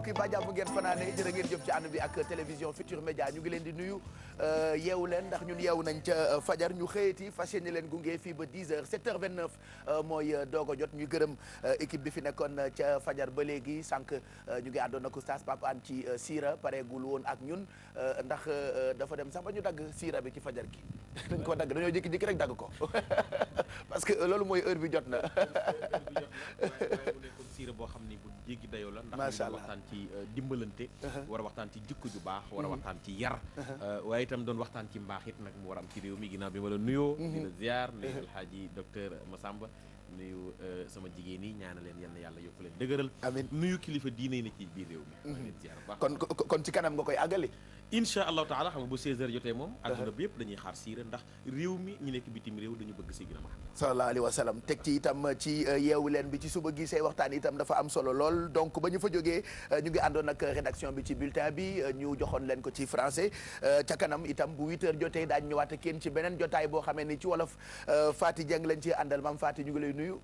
mbokk yi ba jàmm ngeen fanaane jërë ngeen jëf ci ànd bi ak télévision Futur Média ñu ngi leen di nuyu yeewu leen ndax ñun yeewu nañ ca fajar ñu xëyati fas yéene leen gunge fii ba 10h 7h29 mooy doog a jot ñu gërëm équipe bi fi nekkoon ca fajar ba léegi sànq ñu ngi àndoon ak oustaz Pape An ci siira pareegul woon ak ñun ndax dafa dem sax ba ñu dagg siira bi ci fajar gi dañ ko dagg dañoo jékki-jékki rek dagg ko parce que loolu mooy heure bi jot na. siira boo xam ni bu jéggi dayoo la. macha allah ndax waxtaan ci dimbalante. war a waxtaan ci jikko ju baax. war a waxtaan ci yar. waaye itam doon waxtaan ci mbaax it nag mu war a am ci réew mi ginnaaw bi ma la nuyoo. di la ziar nuyu alxaaji docteur Massamba. nuyu sama jigéen yi ñaana leen yal na yàlla yokk leen dëgëral. amiin nuyu kilifa diine yi ne ci biir réew mi. leen ziar bu baax kon ci kanam nga koy àggali. incha allahu taala xam nga bu 16h jotee moom. adduna bi yëpp dañuy xaar siira ndax réew mi ñu nekk bitim réew dañu bëgg Seydina Muhammad sallallahu alayhi wa sallam teg ci itam ci yeewu leen bi ci suba gi say waxtaan itam dafa am solo lool donc ba ñu fa jógee ñu ngi àndoon ak rédaction bi ci bulletin bi ñu joxoon leen ko ci français ca kanam itam bu 8h jotee daañu ñëwaat ak yéen ci beneen jotaay boo xamee ni ci wolof Fati Dieng lañ ci àndal maam Fati ñu ngi lay nuyu.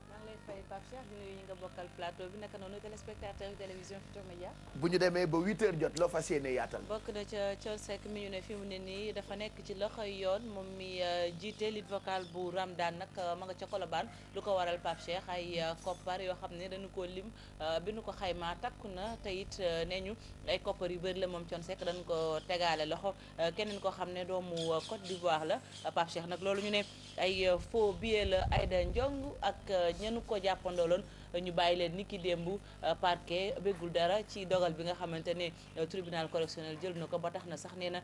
Pape Cheikh di nuyu ñi nga bokkal plateau bi naka noonu téléspectateur télévision Futur Média. bu ñu demee ba 8h jot loo fas yéene yaatal. bokk na ca Thione Seck mi ñu ne fi mu ne nii dafa nekk ci loxoy yoon moom mi jiite lead vocal bu Ramdan nag ma nga ca Colobane lu ko waral Pape Cheikh ay koppar yoo xam ne dañu ko lim bi nu ko xaymaa takku na te it nee ñu ay koppar yu bëri la moom Thione Seck dañu ko tegaale loxo keneen koo xam ne doomu Côte d'Ivoire la Pape Cheikh nag loolu ñu ne ay faux billet la Aïda Ndiong ak ñenu ko jàppandooloon ñu bàyyi leen niki démb parquet béggul dara ci dogal bi nga xamante ne tribunal correctionnel jël na ko ba tax na sax nee na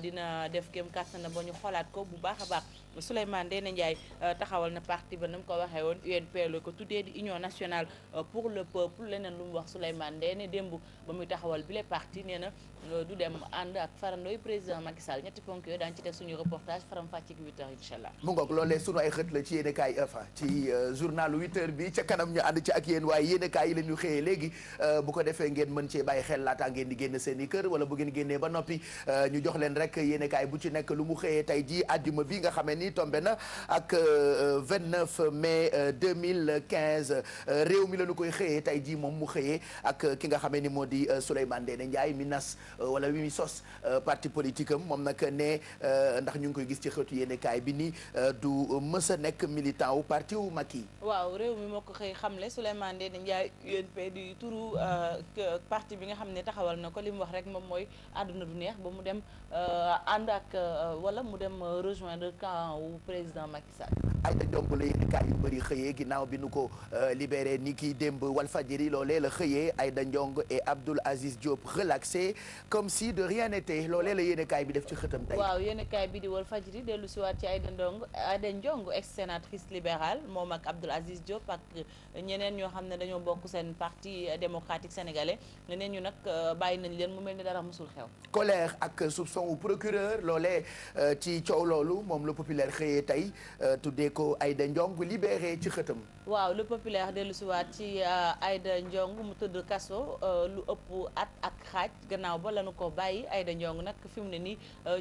dina def kéem kàttan na ba ñu xoolaat ko bu baax a baax Souleymane Ndéné Ndiaye taxawal na parti ba na mu ko waxee woon UNP la ko tuddee di Union nationale pour le peuple leneen lu mu wax Souleymane Ndéné démb ba muy taxawal bile parti nee na du dem ànd ak farandooy président Macky Sall ñetti ponk yooyu daañu ci def suñu reportage faram fàcce gi 8h incha allah. mu ngoog loolee sunu ay xët la ci yéen kaay enfin ci journal 8h bi ca kanam ñu ànd ci ak yéen waaye yéen kaay yi la ñu xëyee léegi bu ko defee ngeen mën cee bàyyi xel laataa ngeen di génn seen i kër wala bu ngeen génnee ba noppi ñu jox leen rek yéen kaay bu ci nekk lu mu xëyee tey jii àjjuma bi nga xamee ni tombé na ak 29 mai 2015 réew mi la ñu koy xëyee tey jii moom mu xëyee ak ki nga xamee ni moo di Souleymane Ndéné Ndiaye mi nas wala mi sos parti politique am moom nag ne ndax ñu ngi koy gis ci xëtu yéen kaay bi ni du mës a nekk militant wu parti wu Macky. waaw réew mi moo ko xëy xamle Souleymane Ndéné Ndiaye UNP di turu parti bi nga xam ne taxawal na ko li mu wax rek moom mooy àdduna du neex ba mu dem ànd ak wala mu dem rejoindre camp wu président Macky Sall. Aïda Ndiong la yéen kaay yu bëri xëyee ginnaaw bi nu ko libéré ni ki démb Walfadjri loolee la xëyee Aïda Ndiong et Abdoul Aziz Diop relaxé comme si de rien n'était loolee la yéen kaay bi def ci xëtam tey. waaw yéen kaay bi di Walfadjri dellu si waat ci Aïda Ndiong ex sénatrice libérale moom ak Abdoul Aziz Diop ak ñeneen ñoo xam ne dañoo bokk seen parti démocratique sénégalais ñeneen ñu nag bàyyi nañ leen mu mel ni dara musul xew. colère ak soupçon wu procureur loolee ci coow loolu moom le populaire xëyee tey tuddee ko Aïda Ndiong libéré ci xëtam. waaw le populaire dellu si waat ci Aïda Ndiong mu tëdd kaso lu ëpp at ak xaaj gannaaw ba lañu ko bàyyi Aïda Ndiong nag fi mu ne nii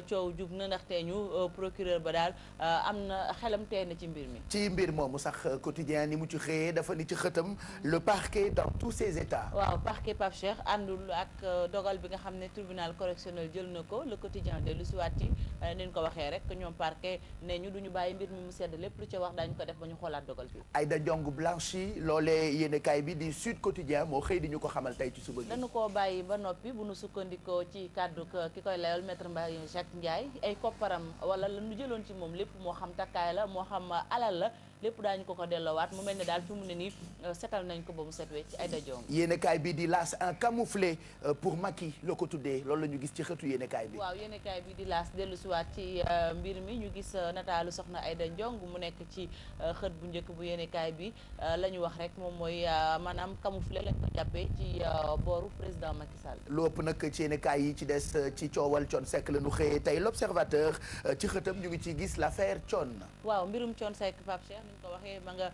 coow jub na ndaxte ñu procureur ba daal am na xelam tee na ci mbir mi. ci mbir moomu sax quotidien ni mu ci xëyee dafa ni ci xëtam le parquet dans tous ses états. waaw parquet Pape Cheikh àndul ak dogal bi nga xam ne tribunal correctionnel jël na ko le quotidien dellu si waat ci ni ñu ko waxee rek ñoom parquet ne ñu duñu bàyyi mbir mi mu sedd lépp lu ca wax daañu ko def ba ñu xoolaat dogal bi. Aïda Ndiong blanchi loolee yéenekaay bi di Sud Quotidien moo xëy di ñu ko xamal tey ci suba gi. dañu koo bàyyi ba noppi bu nu sukkandikoo ci kàddu ki koy layal maître Mbaye Jacques Ndiaye ay kopparam wala la ñu jëloon ci moom lépp moo xam takkaay la moo xam alal la lépp daañu ko delloowaat mu mel ne daal fi mu ne nii setal nañ ko ba mu set wecc ci Aïda Ndiong. yéenekaay bi di L'As un camouflé pour Macky la ko tuddee loolu la ñu gis ci xëtu yéenekaay bi. waaw yéenekaay bi di L'As dellu si waat ci mbir mi ñu gis nataalu soxna Aïda Ndiong mu nekk ci xët bu njëkk bu yéenekaay bi la ñu wax rek moom mooy maanaam camouflé lañ ko jàppee ci booru président Macky Sall. lu ëpp nag ci yéenekaay yi ci des ci coowal Thione Seck la ñu xëyee tey L'Observateur ci xëtam ñu ngi ci gis l'affaire Thione. waaw mbirum Thione Seck Pape Cheikh ni nga ko waxee ma nga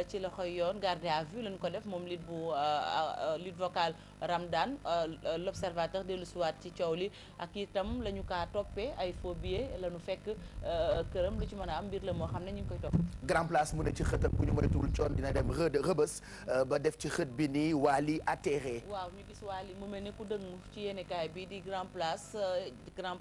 ci loxoy yoon garde à vue lañ ko def moom lit bu lit vocal Ramdan. L'observateur dellu siwaat ci coow li ak itam la ñu kaa toppee ay faux billets la ñu fekk këram lu ci mën a am mbir la moo xam ne ñu ngi koy topp. Grand Place mu ne ci xëtam bu ñu moytuwul coon dina dem rëbës ba def ci xët bi ni Wally atterré. waaw ñu gis Wally mu mel ni ku dëng ci yéenekaay bi di Grand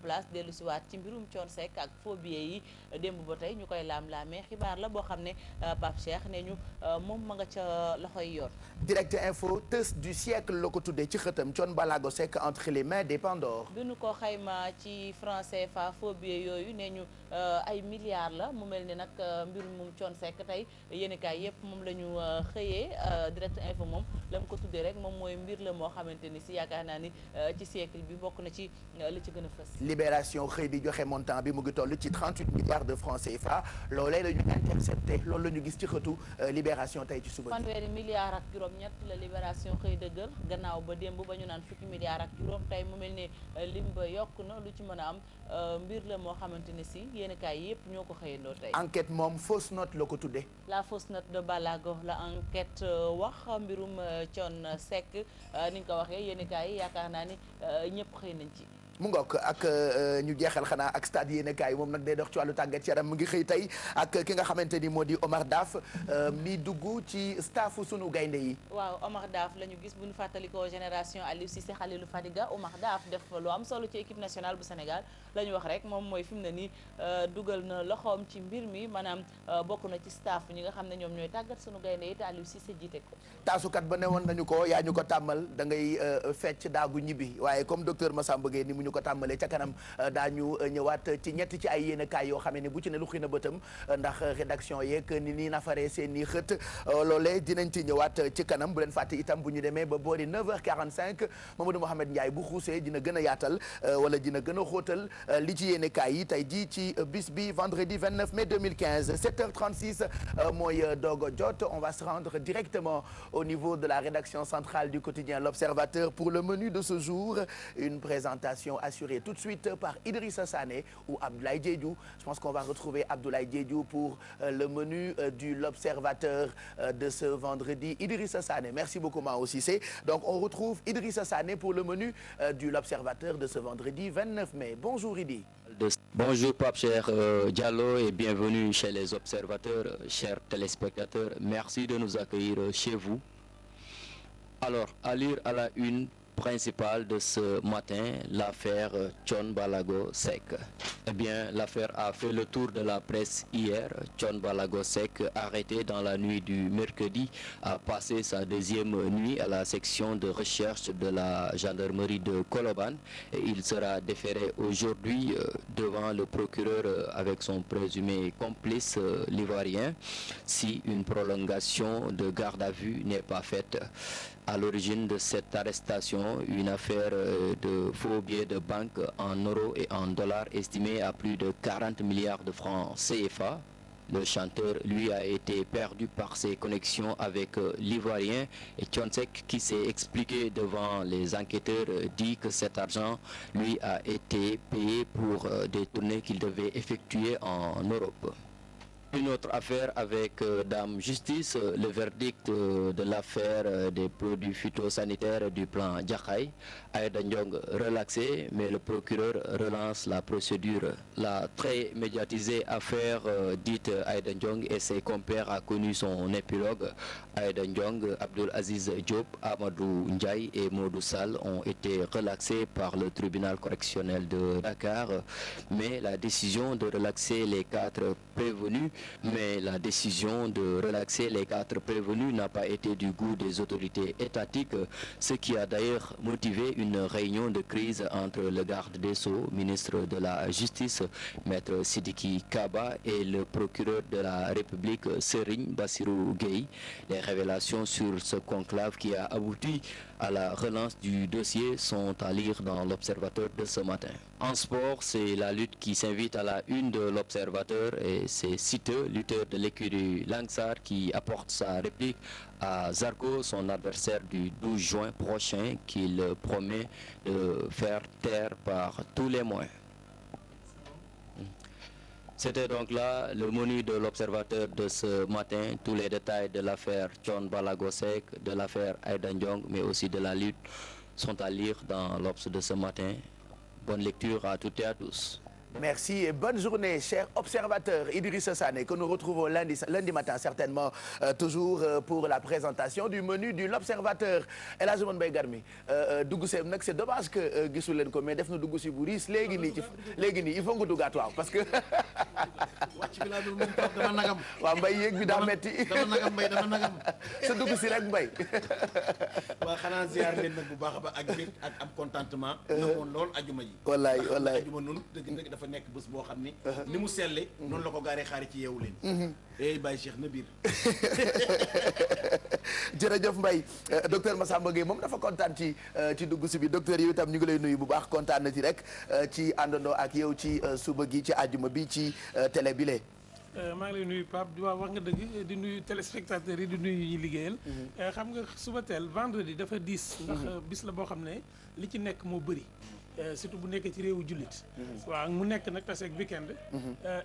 Place dellu siwaat ci mbirum Thione Seck ak faux billets yi démb ba tey ñu koy laam-laamee xibaar la boo xam ne Pape Cheikh ne ñu moom ma nga ca loxoy yoon. Direct Info tës du siècle la ko tuddee ci xëtam Thione Ballago Seck entre les mains des Pandores. bi nu ko xayma ci franc CFA faux billets yooyu ne ñu ay milliards la mu mel ni nag mbirum moom Thione Seck tey yéenekaay yëpp moom la ñu xëyee Direct Info moom la mu ko tuddee rek moom mooy mbir la moo xamante ni si yaakaar naa ni ci siècle bi bokk na ci li ci gën a fës. Libération xëy di joxe montant bi mu ngi toll ci 38 milliards de francs CFA loolee la ñu intercepté loolu la ñu gis ci xëtu Libération tey ci suba. fanweeri milliards ak juróom-ñett la Libération xëy dëggal gannaaw ba démb ba ñu naan fukki milliards ak juróom tey mu mel ne lim ba yokk na lu ci mën a am mbir la moo xamante ne si yéenekaay yëpp ñoo ko xëyandoo tey. Enquête moom fausse note la ko tuddee. la fausse note de Ballago la enquête wax mbirum Thione Seck ni nga ko waxee yéenekaay yi yaakaar naa ni ñëpp xëy nañ ci. mu ngook ak ñu jeexal xanaa ak stade yéenekaay moom nag day dox ci wàllu tàggat yaram mu ngi xëy tey ak ki nga xamante ni moo di Omar Daf mi dugg ci staffu sunu gaynde yi. waaw Omar Daf la ñu gis bu ñu fàttalikoo génération Aliou Cissé Khalilou Fadiga Omar Daf def lu am solo ci équipe nationale bu Sénégal la ñu wax rek moom mooy fi mu ne nii dugal na loxoom ci mbir mi maanaam bokk na ci staff ñi nga xam ne ñoom ñooy tàggat sunu gaynde yi te Aliou Cissé jiite ko. taasukat ba newoon nañu ko yaa ñu ko tàmmal da ngay fecc daagu ñibbi waaye comme docteur Massamba Gueye ni mu ñu ko tàmmalee ca kanam daañu ñëwaat ci ñett ci ay yéenekaay yoo xam ne bu ci ne lu xi na bëtam ndax rédaction yeeg ni nii nafaree seen i xët loolee dinañ ci ñëwaat ci kanam bu leen fàtte itam bu ñu demee ba boori 9h45 Mamadou Mohamed Ndiaye bu xuusee dina gën a yaatal wala dina gën a xóotal li ci yéenekaay yi tey jii ci bis bi vendredi 29 mai 2015 7h36 mooy doog a jot on va se rendre directement au niveau de la rédaction centrale du quotidien L'Observateur pour le menu de ce jour une présentation assurée tout de suite par Idrissa Sané ou Abdoulaye Diédhiou. Je pense qu'on va retrouver Abdoulaye Diédhiou pour le menu du L'Observateur de ce vendredi. Idrissa Sané, merci beaucoup Mao Cissé. Donc on retrouve Idrissa Sané pour le menu du L'Observateur de ce vendredi 29 mai. Bonjour Idi. Bonjour Pape Cheikh Diallo et bienvenue chez les observateurs, chers téléspectateurs. Merci de nous accueillir chez vous. Alors, à lire à la une principale de ce matin, l'affaire Thione Ballago Seck. Eh bien, l'affaire a fait le tour de la presse hier. Thione Ballago Seck, arrêté dans la nuit du mercredi, a passé sa deuxième nuit à la section de recherche de la gendarmerie de Colobane. Et il sera déféré aujourd'hui devant le procureur avec son présumé complice l'ivoirien si une prolongation de garde à vue n'est pas faite. À l'origine de cette arrestation, une affaire de faux billets de banque en euros et en dollars estimés à plus de 40 milliards de francs CFA. Le chanteur, lui, a été perdu par ses connexions avec l'Ivoirien et Thione Seck, qui s'est expliqué devant les enquêteurs, dit que cet argent, lui, a été payé pour des tournées qu'il devait effectuer en Europe. Une autre affaire avec Dame Justice, le verdict de l'affaire des produits phytosanitaires du plan Jaxaay. Aïda Ndiong relaxé, mais le procureur relance la procédure. La très médiatisée affaire dite Aïda Ndiong et ses compères a connu son épilogue. Aïda Ndiong, Abdoul Aziz Diop, Amadou Ndiaye et Modou Sall ont été relaxés par le tribunal correctionnel de Dakar, mais la décision de relaxer les quatre prévenus n'a pas été du goût des autorités étatiques, ce qui a d'ailleurs motivé une réunion de crise entre le garde des Sceaux, ministre de la Justice, Maître Sidiki Kaba, et le procureur de la République, Serigne Bassirou Gueye. Les révélations sur ce conclave qui a abouti à la relance du dossier sont à lire dans l'Observateur de ce matin. En sport, c'est la lutte qui s'invite à la une de l'Observateur et c'est Siteu, lutteur de l'écurie Langsar, qui apporte sa réplique à Zarco, son adversaire du 12 juin prochain, qu'il promet de faire taire par tous les moyens. C'était donc là le menu de l'Observateur de ce matin. Tous les détails de l'affaire Thione Ballago Seck, de l'affaire Aïda Ndiong, mais aussi de la lutte sont à lire dans l'Obs de ce matin. Bonne lecture à toutes et à tous. Merci et bonne journée, chers observateurs. Idrissa Sané, que nous retrouvons lundi matin certainement, toujours pour la présentation du menu de l'Observateur. El Hadj Mbaye Garmi dugg see nag c'est dommage que gisul leen ko mais def na dugg si bu riis léegi nii il faut nga duggaat waaw parce que. wàcc bi laa dul moom toog dama nagam. waaw Mbaye yéeg bi daa metti. dama nagam Mbaye dama nagam. sa dugg si rek Mbaye. waa xanaa ziar leen nag bu baax a baax ak bég ak am contentement. namoon lool ajuma ji. wallaay ajuma noonu dëgg dafa nekk bés boo xam ni mu selle noonu la ko gaaree xaari ci yeewu leen Baye Cheikh na biir jërëjëf Mbaye docteur Massamba Gueye moom dafa kontaan ci dugg si bi docteur yow itam ñu ngi lay nuyu bu baax kontaan na ci rek ci àndandoo ak yow ci suba gi ci àjjuma bi ci télé bi lee maa ngi lay nuyu Pape di wax nga dëgg di nuyu téléspectateurs yi di nuyu ñi liggéeyal xam nga suba teel vendredi dafa diis ndax bis la boo xam ne li ci nekk moo bëri surtout bu nekkee ci réewu jullit waaw mu nekk nag taseeg weekend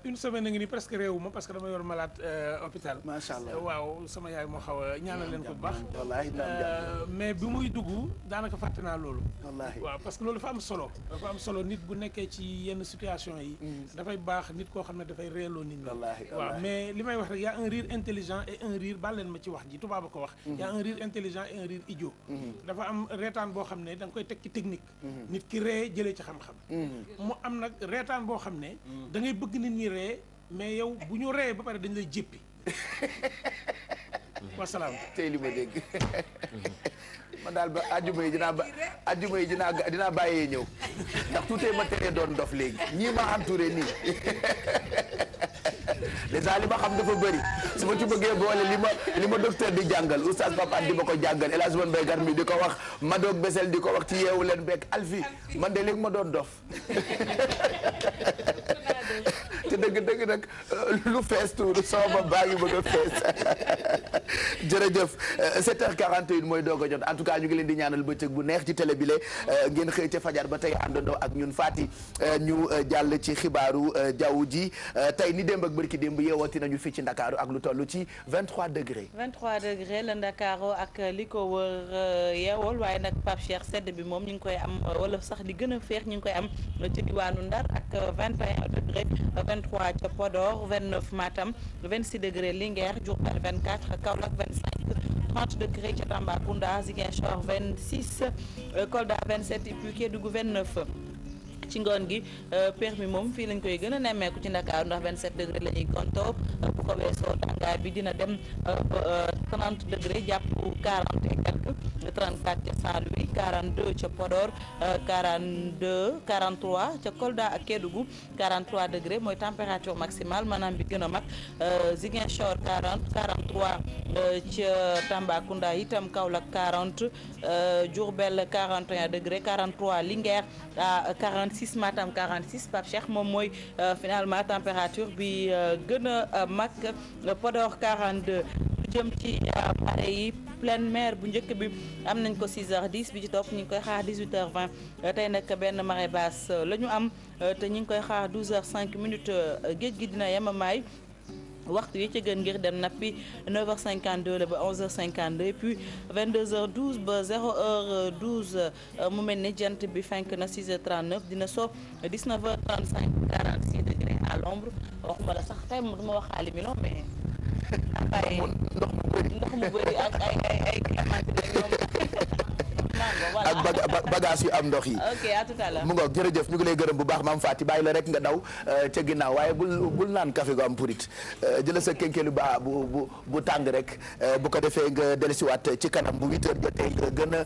une semaine a ngi ni presque réewu ma parce que dama yor malade hôpital macha allah waaw sama yaay moo xaw a ñaanal leen ko bu baax wallaahi mais bi muy dugg daanaka fàtte naa loolu wallaahi waaw parce que loolu dafa am solo nit bu nekkee ci yenn situation yi dafay baax nit koo xam ne dafay reeloo nit ñi waaw mais li may wax rek y a un rire intelligent et un rire baal leen ma ci wax ji tubaab a ko wax y a un rire intelligent et un rire idiot dafa am reetaan boo xam ne da nga koy teg ci technique nit ki ree jëlee ci xam-xam mu am nag reetaan boo xam ne da ngay bëgg nit ñi ree mais yow bu ñu ree ba pare dañ lay jéppi wasalaam tey li ma dégg man daal ba ajjuma yi dinaa bàyyee ñëw ndax tuutee ma teree doon dof léegi ñii ma entouré nii déjà li ma xam dafa bëri su ma ci bëggee boole li ma docteur di jàngal oustaz Papa di ma ko jàngal El Hadj Mbaye Garmi di ko wax Madoog Besel di ko wax ci yeewu leen bekk Alfi man de léegi ma doon dof te dëgg nag lu fees tuuru sama baa ngi bëgg a fees jërëjëf 7h41 mooy doog a jot en tout cas ñu ngi leen di ñaanal bëccëg bu neex ci télé bi le ngeen xëy ca fajar ba tey àndandoo ak ñun Fati ñu jàll ci xibaaru jaww ji tey ni démb ak bërki démb yeewooti nañu fii ci Ndakaaru ak lu toll ci 23 degré. 23 degré la Ndakaaru ak li ko wër yeewool waaye nag Pape Cheikh sedd bi moom ñu ngi koy am wala sax di gën a féex ñu ngi koy am ci diwaanu Ndar ak 21 degré 23 ca Podor 29 Matam 26 degré Linguère Diourbel 24 Kaolack 25 30 degré ca Tambacounda Ziguinchor 26 Kolda 27 et puis Kédougou 29. ci ngoon gi permis moom fii lañ koy gën a nemmeeku ci Ndakaaru ndax 27 degré la ñuy gonto bu ko weesoo tàngaay bi dina dem 30 degré jàpp 40 et quelques 34 ca Saint-Louis 42 ca Podor 42 43 ca Kolda ak Kédougou 43 degré mooy température maximale maanaam bi gën a mag Ziguinchor 40 43 ca Tambacounda itam Kaolack 40 Diourbel 41 degré 43 Linguère à 46 Matam 46 Pape Cheikh moom mooy finalement température bi gën a mag Podor 42 jëm ci pare yi pleine mer bu njëkk bi am nañ ko 6h10 bi ci topp ñu ngi koy xaar 18h20 tey nag benn marée basse la ñu am te ñu ngi koy xaar 12h05 géej gi dina yemamaay waxtu yi ci gën ngir dem nappi 9h52 la ba 11h52 et puis 22h12 ba 0h12 mu mel ni jant bi fenk na 6h39 dina so 19h35 46 degrés à l'ombre waxuma la sax tey mu duma wax xaali million mais ay ndox mu bëri ak ay clémentine ñoom ak bagage yu am ndox yi. ok à tout à l'heure. mu ngoog jërëjëf ñu ngi lay gërëm bu baax maam Fati bàyyi la rek nga daw ca ginnaaw waaye bul naan café gu am purit jëla sa kénkeelu ba bu tàng rek bu ko defee nga dellusiwaat ci kanam bu 8h jotee nga gën a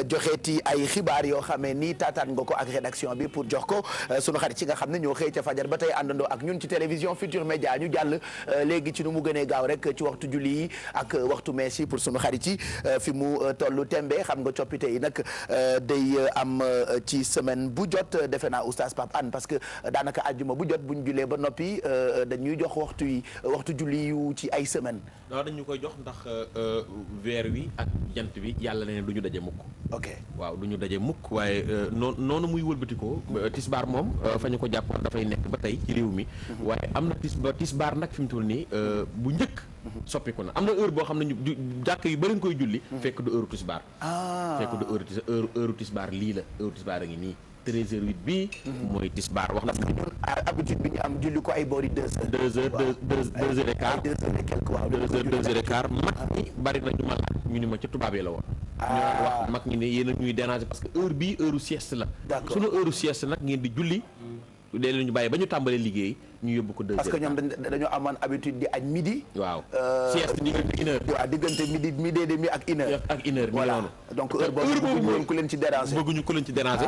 joxeeti ay xibaar yoo xamee ni taataan nga ko ak rédaction bi pour jox ko sunu xarit ci nga xam ne ñoo xëy ca fajar ba tey àndandoo ak ñun ci télévision Futur Média ñu jàll léegi ci nu mu gënee gaaw rek ci waxtu julli yi ak waxtu mees yi pour sunu xarit yi fi mu tollu tembe xam nga coppite yi nag nag day am ci semaine bu jot defe naa oustaz Pape Anne parce que daanaka àjjuma bu jot bu ñu jullee ba noppi dañuy jox waxtu julli yu ci ay semaine. waaw dañu koy jox ndax weer wi ak jant bi yàlla na ne du ñu daje mukk. ok waaw du ñu daje mukk waaye noonu muy wëlbatikoo tisbaar moom fa ñu ko jàppoon dafay nekk ba tey ci réew mi. waaye am na tisbaar nag fi mu toll nii bu njëkk. soppiku na am na heure boo xam ne ñu jàkk yu bari nga koy julli. fekk du heure tisbaar. fekk du heure tisbaar lii la heure tisbaar a ngi nii. 13h08 bii. mooy tisbaar wax na. parce que ñun habitude bi ñu am julli ko ay boori 2h. 2h et quart. 2h et quelque waaw 2h et quart mag ñi bari na ñu ma laaj ñu ni ma ca tubaab yi la woon. ñu wax mag ñi ne yéen a ñuy déranger parce que heure bii heure sieste la. d'accord sunu heure sieste nag ngeen di julli. dee leen ñu bàyyi ba ñu tàmbalee liggéey ñu yóbbu ko 2h. parce que ñoom dañoo amoon habitude di añ midi. waaw sieste diggante 1h. waaw diggante midi et demi ak 1h. ak 1h voilà donc heure boobu bëgguñu ku leen ci déranger. bëgguñu ku leen ci déranger.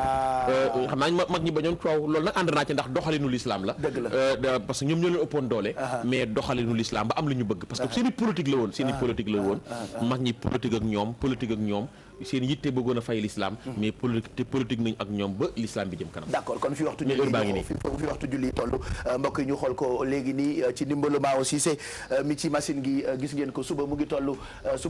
xam naa mag ñi bañoon coow loolu nag ànd naa ci ndax doxalinu l'islam la. dëgg la parce que ñoom ñoo leen ëppoon doole. mais doxalinu l'islam ba am lu ñu bëgg. parce que seen i politique la woon mag ñi politique ak ñoom. seen yitte bëggoon a fay l'islam mais politique nañ ak ñoom ba l'islam bi jëm kanam. d'accord kon fi waxtu julli toll mbokk yi ñu xool ko léegi nii ci ndimbalu Mao Cissé mi ci machine gi gis ngeen ko suba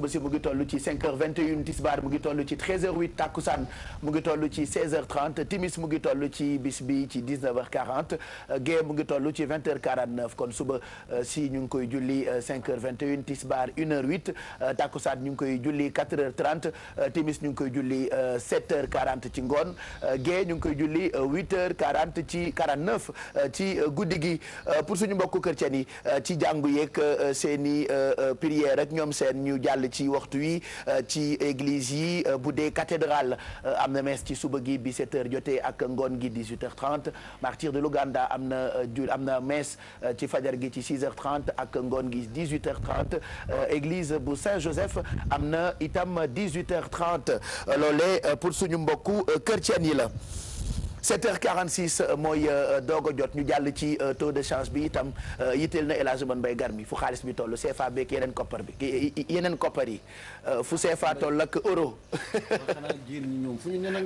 si mu ngi toll ci 5h21 tisbaar mu ngi toll ci 13h08 takkusaan mu ngi toll ci 16h30 timis mu ngi toll ci bis bi ci 19h40 gée mu ngi toll ci 20h49 kon suba si ñu ngi koy julli 5h21 tisbaar 1h08 takkusaan ñu ngi koy julli 4h30 timis ñu ngi koy julli 7h40 ci ngoon gée ñu ngi koy julli 8h40 ci 49 ci guddi gi pour suñu mbokku chrétien yi ci jàngu yeeg seeni prière rek ñoom seen ñu jàll ci waxtu wi ci église yi bu dee cathédrale am na messe ci suba gi bi 7h jotee ak ngoon gi 18h30 martyr de l'Ouganda am na messe ci fajar gi ci 6h30 ak ngoon gi 18h30 église bu Saint-Joseph am na itam 18h30 loolee pour suñu mbokku chrétien yi la. 7h46 mooy doog a jot ñu jàll ci taux de change bi itam yitteel na El Hadj Mbaye Garmi fu xaalis bi toll CFA beeg yeneen koppar yi fu CFA toll ak euro. xanaa jiir ñi ñoom fu ñu ne nag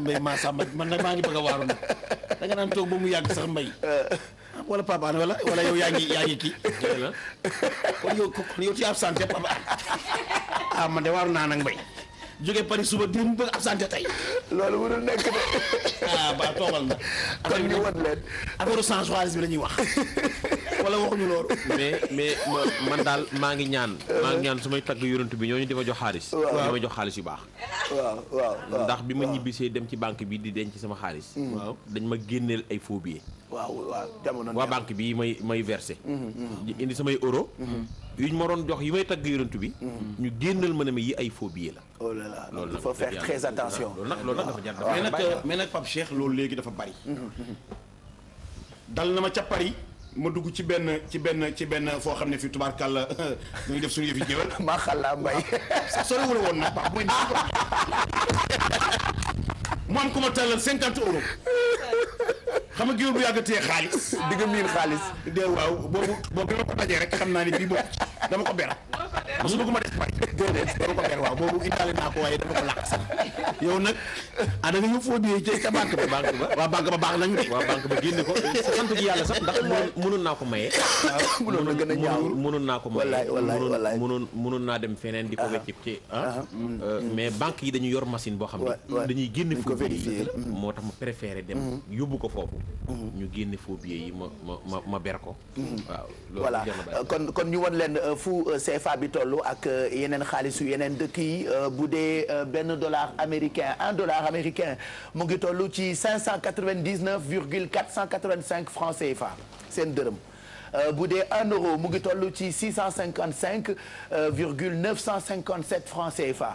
mbay Massamba man nag maa ngi bëgg a waaru nag da nga naan toog ba mu yàgg sax mbay. wala papa wala yow yaa ngi kii. kon yow ci absenté papa man de waaru naa nag mbay. jóge Paris suba di mu bëgg absenté tey. loolu mënul nekk de. ba toogal na. kon ñu wan leen. affaire change xaalis bi la ñuy wax. wala waxuñu loolu. mais man daal maa ngi ñaan su may tagg yonent bi ñooñu di ma jox xaalis. di ma jox xaalis yu baax. waaw ndax bi ma ñibbisee dem ci banque bi di denc sama xaalis. waaw dañ ma génneel ay faux billets. waaw jamono waa banque bi may versé. indi samay euro. yu ñu ma doon jox yi may tagg yonent bi. ñu génnal ma ne ma yi ay faux billets la. oh là là loolu il faut faire très attention. loolu nag dafa jar mais nag Pape Cheikh loolu léegi dafa bari. dal na ma ca Paris ma dugg ci benn foo xam ne fii tubaarkàlla ñuy def suñu yëfi jëwal. maa xalla mbay. soriwul woon nag Pape mooy mu am ku ma tàllal 50 euros. xam nga géwél bu yàgg tee xaalis. di nga miin xaalis. waaw boobu bi ma ko dajee rek xam naa ne bii bokk dama ko ber. parce que bëgguma def bari. déedéet dama ko ber waaw boobu indaale naa ko waaye dama ko làq sax. yow nag da nga ñu foo biyee ca banque ba. waa banque ba baax nañu de. waa banque ba génne ko sant ji yàlla sax ndax mënoon naa ko maye. mënoon na gën a ñaaw mënoon naa ko maye. wallaay mënoon naa dem feneen di ko wecc ci mais banque yi dañu yor machine boo xam ne dañuy génne faux billets yi moo tax ma préféré dem yóbbu ko foofu ñu génne faux billets yi ma ber ko waaw voilà kon ñu won leen fu CFA bi toll ak yeneen xaalisu yeneen dëkk yi bu dee $1 américain mu ngi toll ci 599,485 francs CFA seen dërëm bu dee 1 euro mu ngi toll ci 655,957 francs CFA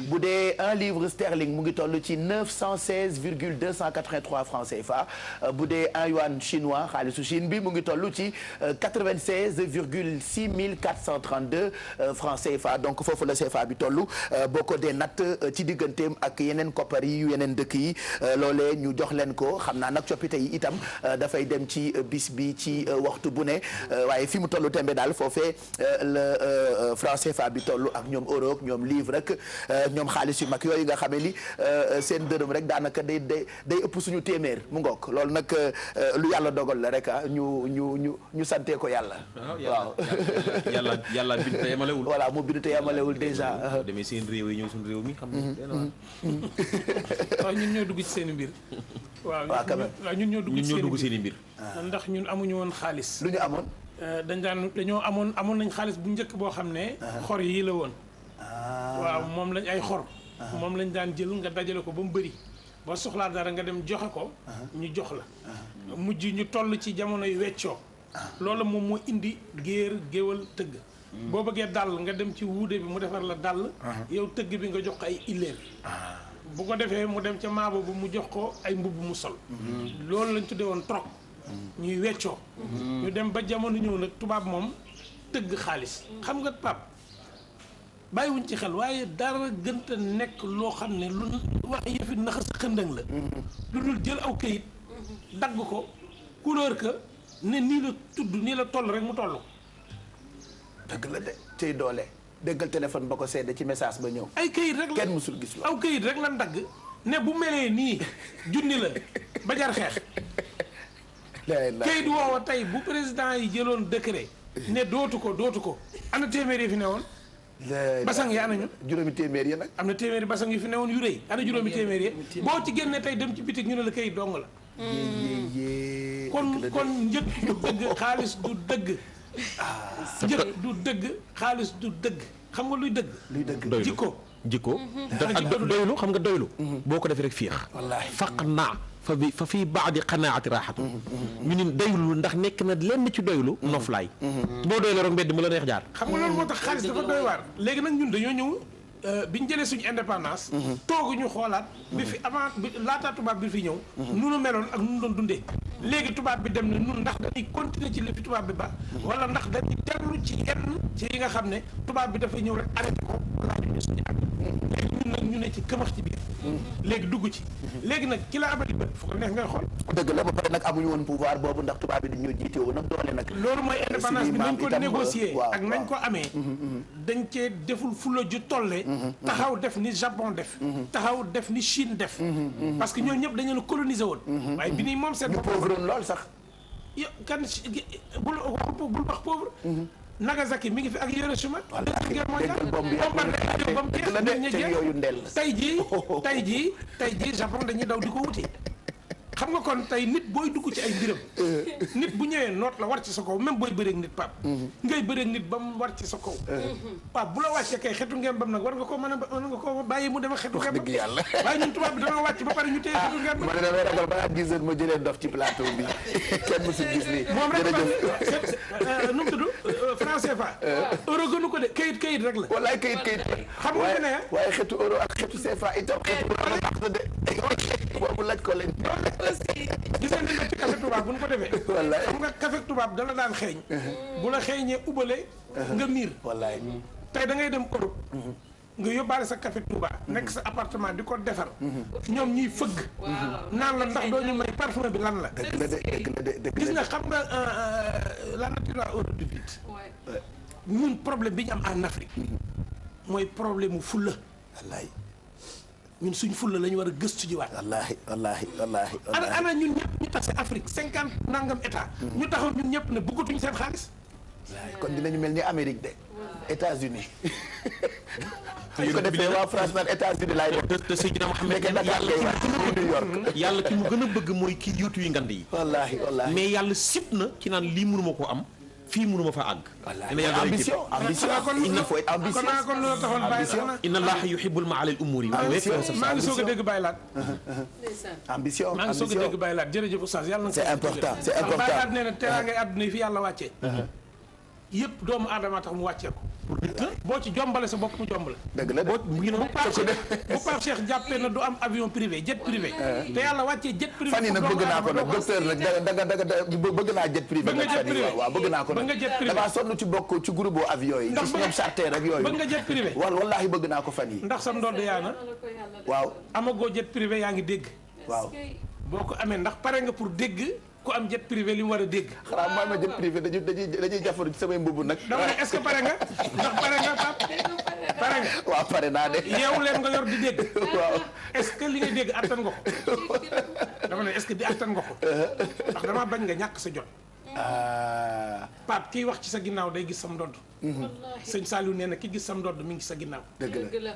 bu dee 1 livre sterling mu ngi toll ci 916,283 francs CFA bu dee 1 yuan chinois xaalisu Chine bi mu ngi toll ci 96,6432 francs CFA donc foofu la CFA bi toll boo ko dee natt ci digganteem ak yeneen koppar yi yeneen dëkk yi loolee ñu jox leen ko xam naa nag coppite yi itam dafay dem ci bis bi ci waxtu bu ne waaye fi mu tollu tembe daal foofee le franc CFA bi toll ak ñoom euro ak ñoom livre ak ñoom xaalis yu mag yooyu nga xamee ni seen dërëm rek daanaka day ëpp suñu téeméer mu ngoog loolu nag lu yàlla dogal la rek ñu santee ko yàlla. waaw yàlla bind te yamalewul. voilà mu bind te yamalewul déjà. demee seen réew yi ñëw suñu réew mi xam nga. waaw ñun ñoo dugg ci seen mbir. waaw ñun ñoo dugg ci seen mbir. ndax ñun amuñu woon xaalis. lu ñu amoon. dañoo amoon nañ xaalis bu njëkk boo xam ne. xor yii la woon. waaw moom lañ ay xor. moom lañ daan jël nga dajale ko ba mu bëri. boo soxlaa dara nga dem joxe ko. ñu jox la. mujj ñu toll ci jamono yu weccoo. loolu moom moo indi géwal tëgg. boo bëggee dàll nga dem ci wuude bi mu defar la dàll. yow tëgg bi nga jox ko ay illeer. bu ko defee mu dem ca maabo bu mu jox ko ay mbubb mu sol. loolu lañ tuddee woon troc. ñuy weccoo. ñu dem ba jamono ñëw nag tubaab moom tëgg xaalis. xam nga pap bàyyiwuñ ci xel waaye dara gënta nekk loo xam ne lu wax yëfi naxa sa xëndëng la. lu dul jël aw këyit dagg ko couleur que ne nii la tudd nii la toll rek mu toll. dëgg la de tey doole déggal téléphone ba ko seede ci message ba ñëw. ay këyit rek la kenn mësul gis la aw këyit rek lan dagg ne bu melee nii junni la ba jar xeex. këyit woowa tey bu président yi jëloon décret ne dootu ko ana téeméer yi fi newoon. basang yi ana ñu. juróomi téeméer yi nag. am na téeméeri basang yu fi newoon yu rëy ana juróomi téeméer yi boo ci génnee tey dem ci bitik ñu ne la këyit dong la. kon njëg du dëgg xaalis du dëgg. njëg du dëgg xaalis du dëgg xam nga luy dëgg. luy dëgg jikko ak doylu xam nga doylu. boo ko defee rek fiix. wallaahi faq naa fa fii baadi qanaati raaxatu. ñu ni doylu ndax nekk na lenn ci doylu. noflaay. boo doylu rek mbedd mu la neex jaar. xam nga loolu moo tax xaalis dafa doy waar. léegi nag ñun dañoo ñëw bi ñu jëlee suñu indépendance. toogu ñu xoolaat. bi fi avant laata tubaab bi fi ñëw. nu nu meloon ak nu nu doon dundee. léegi tubaab bi dem na nun ndax dañuy continuer ci li fi tubaab bi ba. wala ndax dañuy dellu ci yenn ci yi nga xam ne tubaab bi dafa ñëw rek arrêté ko laaj ñu suñu at. léegi ñun nag ñu ne ci këmax ci biir. léegi dugg ci. léegi nag ki la abali bët fu ko neex ngay xool. dëgg la ba pare nag amuñu woon pouvoir boobu ndax tubaab bi dañoo jiite woon nag doole nag. loolu mooy indépendance bi nañ ko négocier ak nañ ko amee. dañ cee deful fula ju tolle. taxaw def ni Japon def. taxaw def ni Chine def. parce que ñoo ñëpp dañu leen coloniser woon. waaye bi nii moom seen bopp pauvre lool sax. yo kan bul wax pauvre. Nagasaki mi ngi fi ak Hiroshima. deuxième guerre mondiale bombardé ba mu jeex tey jii Japon dañuy daw di ko wuti. xam nga kon tey nit booy dugg ci ay mbiram. nit bu ñëwee noot la war ci sa kaw même booy bëreeg nit pap ngay bëreeg nit ba mu war ci sa kaw. waaw bu la wàccee kay xetu ngembam nag war nga ko bàyyi mu dem ak xetu ngembam. wax dëgg yàlla waaye ñun tubaab bi dañoo wàcc ba pare ñu téye xetu ngembam. ma ne damay ragal balaa 10 heures ma jëlee ndox ci plateau bi kenn mësul gis nii. moom rek nu mu tudd franc CFA. euro gënu ko de kayit rek la. wallaay kayit. xam nga ne waaye xetu euro ak xetu CFA itam xetu euro baax na de. boobu laaj ko leen. gis nga ci café tubaab bu ñu ko defee. wallaay xam nga café tubaab dala daan xeeñ. bu la xeeñee ubale. nga miir. wallaay. tey da ngay dem Europe. nga yóbbaale sa café Touba. nekk sa appartement di ko defar. ñoom ñuy fëgg. naan la ndax doo ñu may parfum bi lan la. dëgg la de gis nga xam nga la nature a horreur du vide. ñun problème bi ñu am en Afrique. mooy problème mu fulla. wallaay. ñun suñ fulla la ñu war a gëstu jiwaat. wallaahi. ana ñun ñëpp ñu tase Afrique 50 nangam état. ñu taxaw ñun ñëpp ne bëggatuñ seen xaalis. kon dinañu mel ni Amérique de. États-Unis. su ko defee waa France naan États-Unis laay def. te Seydina Mohamed yàlla ki mu gën a bëgg mooy kii yóotu yi ngand yi. wallaahi. mais yàlla sip na ci naan lii mënuma ko am. fii mënuma fa àgg. ambition il faut être ambitieux. kon loolu taxoon bàyyi inna allaha yuhibbul ma'al umuri. maa ngi soog a dégg Baye Laat. ambition maa ngi soog a dégg Baye Laat jërëjëf oustaz yàlla na. c'est important Baye Laat nee na teraangay àdduna yi fi yàlla wàccee. yëpp doomu aadama tax mu wàccee ko. boo ci jombale sa bopp mu jombale. dëgg la de bu Pape Cheikh jàppee na du am avion privé jet privé. te yàlla wàccee jet privé. fan yii nag bëgg naa ko nag docteur nag bëgg naa jet privé. waaw bëgg naa ko nag damaa sonn ci bokk ci groupe avion yi. ndax ñoom charter ak yooyu. bëgg nga jet privé. wallaahi bëgg naa ko fan yi. ndax sam ndodd yaa na. waaw amagoo jet privé yaa ngi dégg. waaw boo ko amee ndax pare nga pour dégg ku am jet privé li mu war a dégg. xanaa maa ma jet privé dañuy jafaru ci samay mbubu nag. dama ne est-ce que pare nga ndax pare nga Pape pare nga. waaw pare naa de. yeewu leen nga yor di dégg. waaw est-ce que li ngay dégg attan nga ko. dama ne est-ce que di attan nga ko. ndax damaa bañ nga ñàkk sa jot. Pape kiy wax ci sa ginnaaw day gis sam ndodd. sëñ Saliou nee na ki gis sam ndodd mi ngi sa ginnaaw. dëgg la.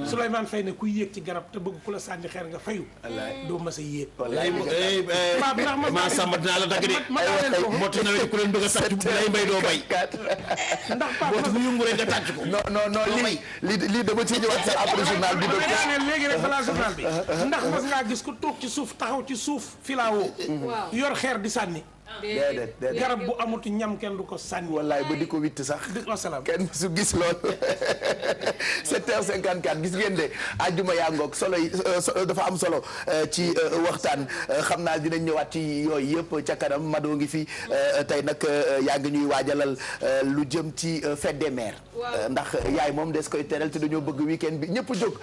Souleymane Faye ne kuy yéeg ci garab te bëgg ku la sànni xeer nga fayu. doo ma sa yéeg. wallaay Pape ndax maa sàmm dinaa la dagg de. ma daa leen ko moo tax nawet ku leen bëgg a sàcc bu lay mbay doo bay. ndax Pape boo mu yëngu rek nga tàcc ko. non lii dama ci ñëwaat sa après journal bi. ne léegi rek balaa journal bi. ndax mas ngaa gis ku toog ci suuf taxaw ci suuf filawoo. yor xeer di sànni. déedéet garab bu amut ñam kenn du ko sànni. wallaay ba di ko witt sax. wasalaam kenn su gis lool 7h54 gis ngeen de àjjuma yaa ngoog solo yi dafa am solo ci waxtaan xam naa dinañ ñëwaat ci yooyu yëpp ca kanam Mado ngi fi tey nag yaa ngi ñuy waajalal lu jëm ci fête des mères. ndax yaay moom des koy teral te dañoo bëgg week-end bi ñëpp jóg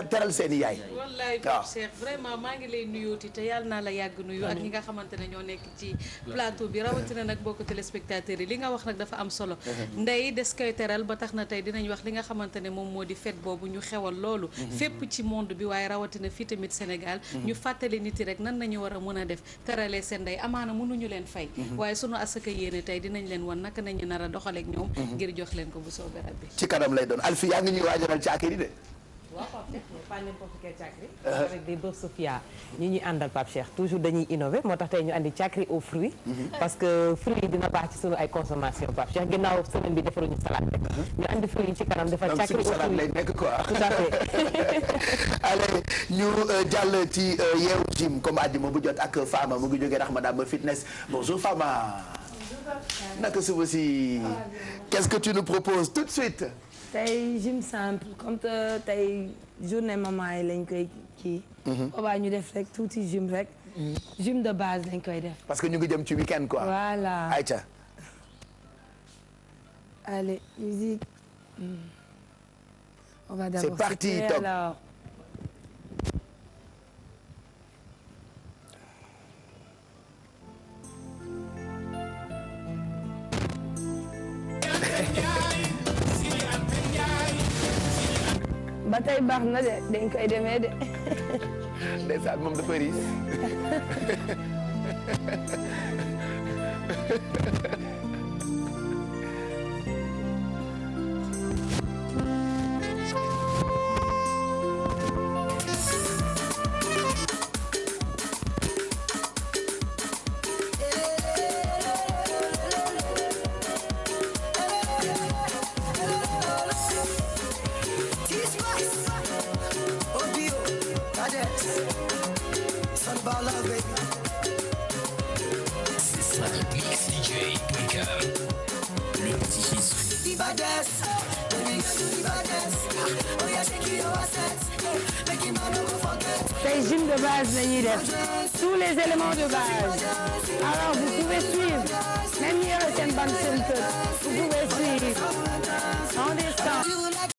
teral seeni yaay. wallaay Pape Cheikh vraiment maa ngi lay nuyooti te yàlla naa la yàgg nuyu ak ñi nga xamante ne ñoo nekk ci plateau bi rawatina nag bokk téléspectateurs yi li nga wax nag dafa am solo ndey des koy teral ba tax na tey dinañ wax li nga xamante ne moom moo di fête boobu ñu xewal loolu fépp ci monde bi waaye rawatina fii tamit Sénégal ñu fàttali nit yi rek nan nañu war a mën a def teralee seen ndey amaana mënuñu leen fay waaye sunu asaka yéene tey dinañ leen wan naka nañu nar a doxaleek ñoom ngir jox leen ko bu soobee rabbi ci kanam lay doon Alfi yaa ngi ñuy waajalal ci akiri de. waaw Pape Cheikh mais pas n'importe quel càkkri avec des beurre Sofia ñi ñuy àndal Pape Cheikh toujours dañuy innover moo tax tey ñu andi càkkri aux fruits parce que fruits yi dina baax ci sunu ay consommation Pape Cheikh ginnaaw semaine bi defaruñu salade rek ñu andi fruits yi ci kanam defar càkkri aux salade lay fruits nekk quoi. tout à fait allez ñu jàll ci yeewu gym comme àjjuma bu jot ak Fama mu ngi jógee ndax madame fitness bonjour Fama. naka suba si qu'est-ce que tu nous proposes tout de suite. tey gym simple comme tey journée maman yi lañ koy kii. boobaa ñu def rek tuuti gym rek. gym de base lañ koy def. parce que ñu ngi jëm ci week-end quoi. voilà Aïcha. allez musique. on va d'abord c'est parti souffler, top. alors. ba tey baax na de dañ koy demee de. ndeysaan moom dafa riis. tey gym de base la ñuy def tous les éléments de base alors vous pouvez suivre même ñi yore seen bant seen kër vous pouvez suivre on descend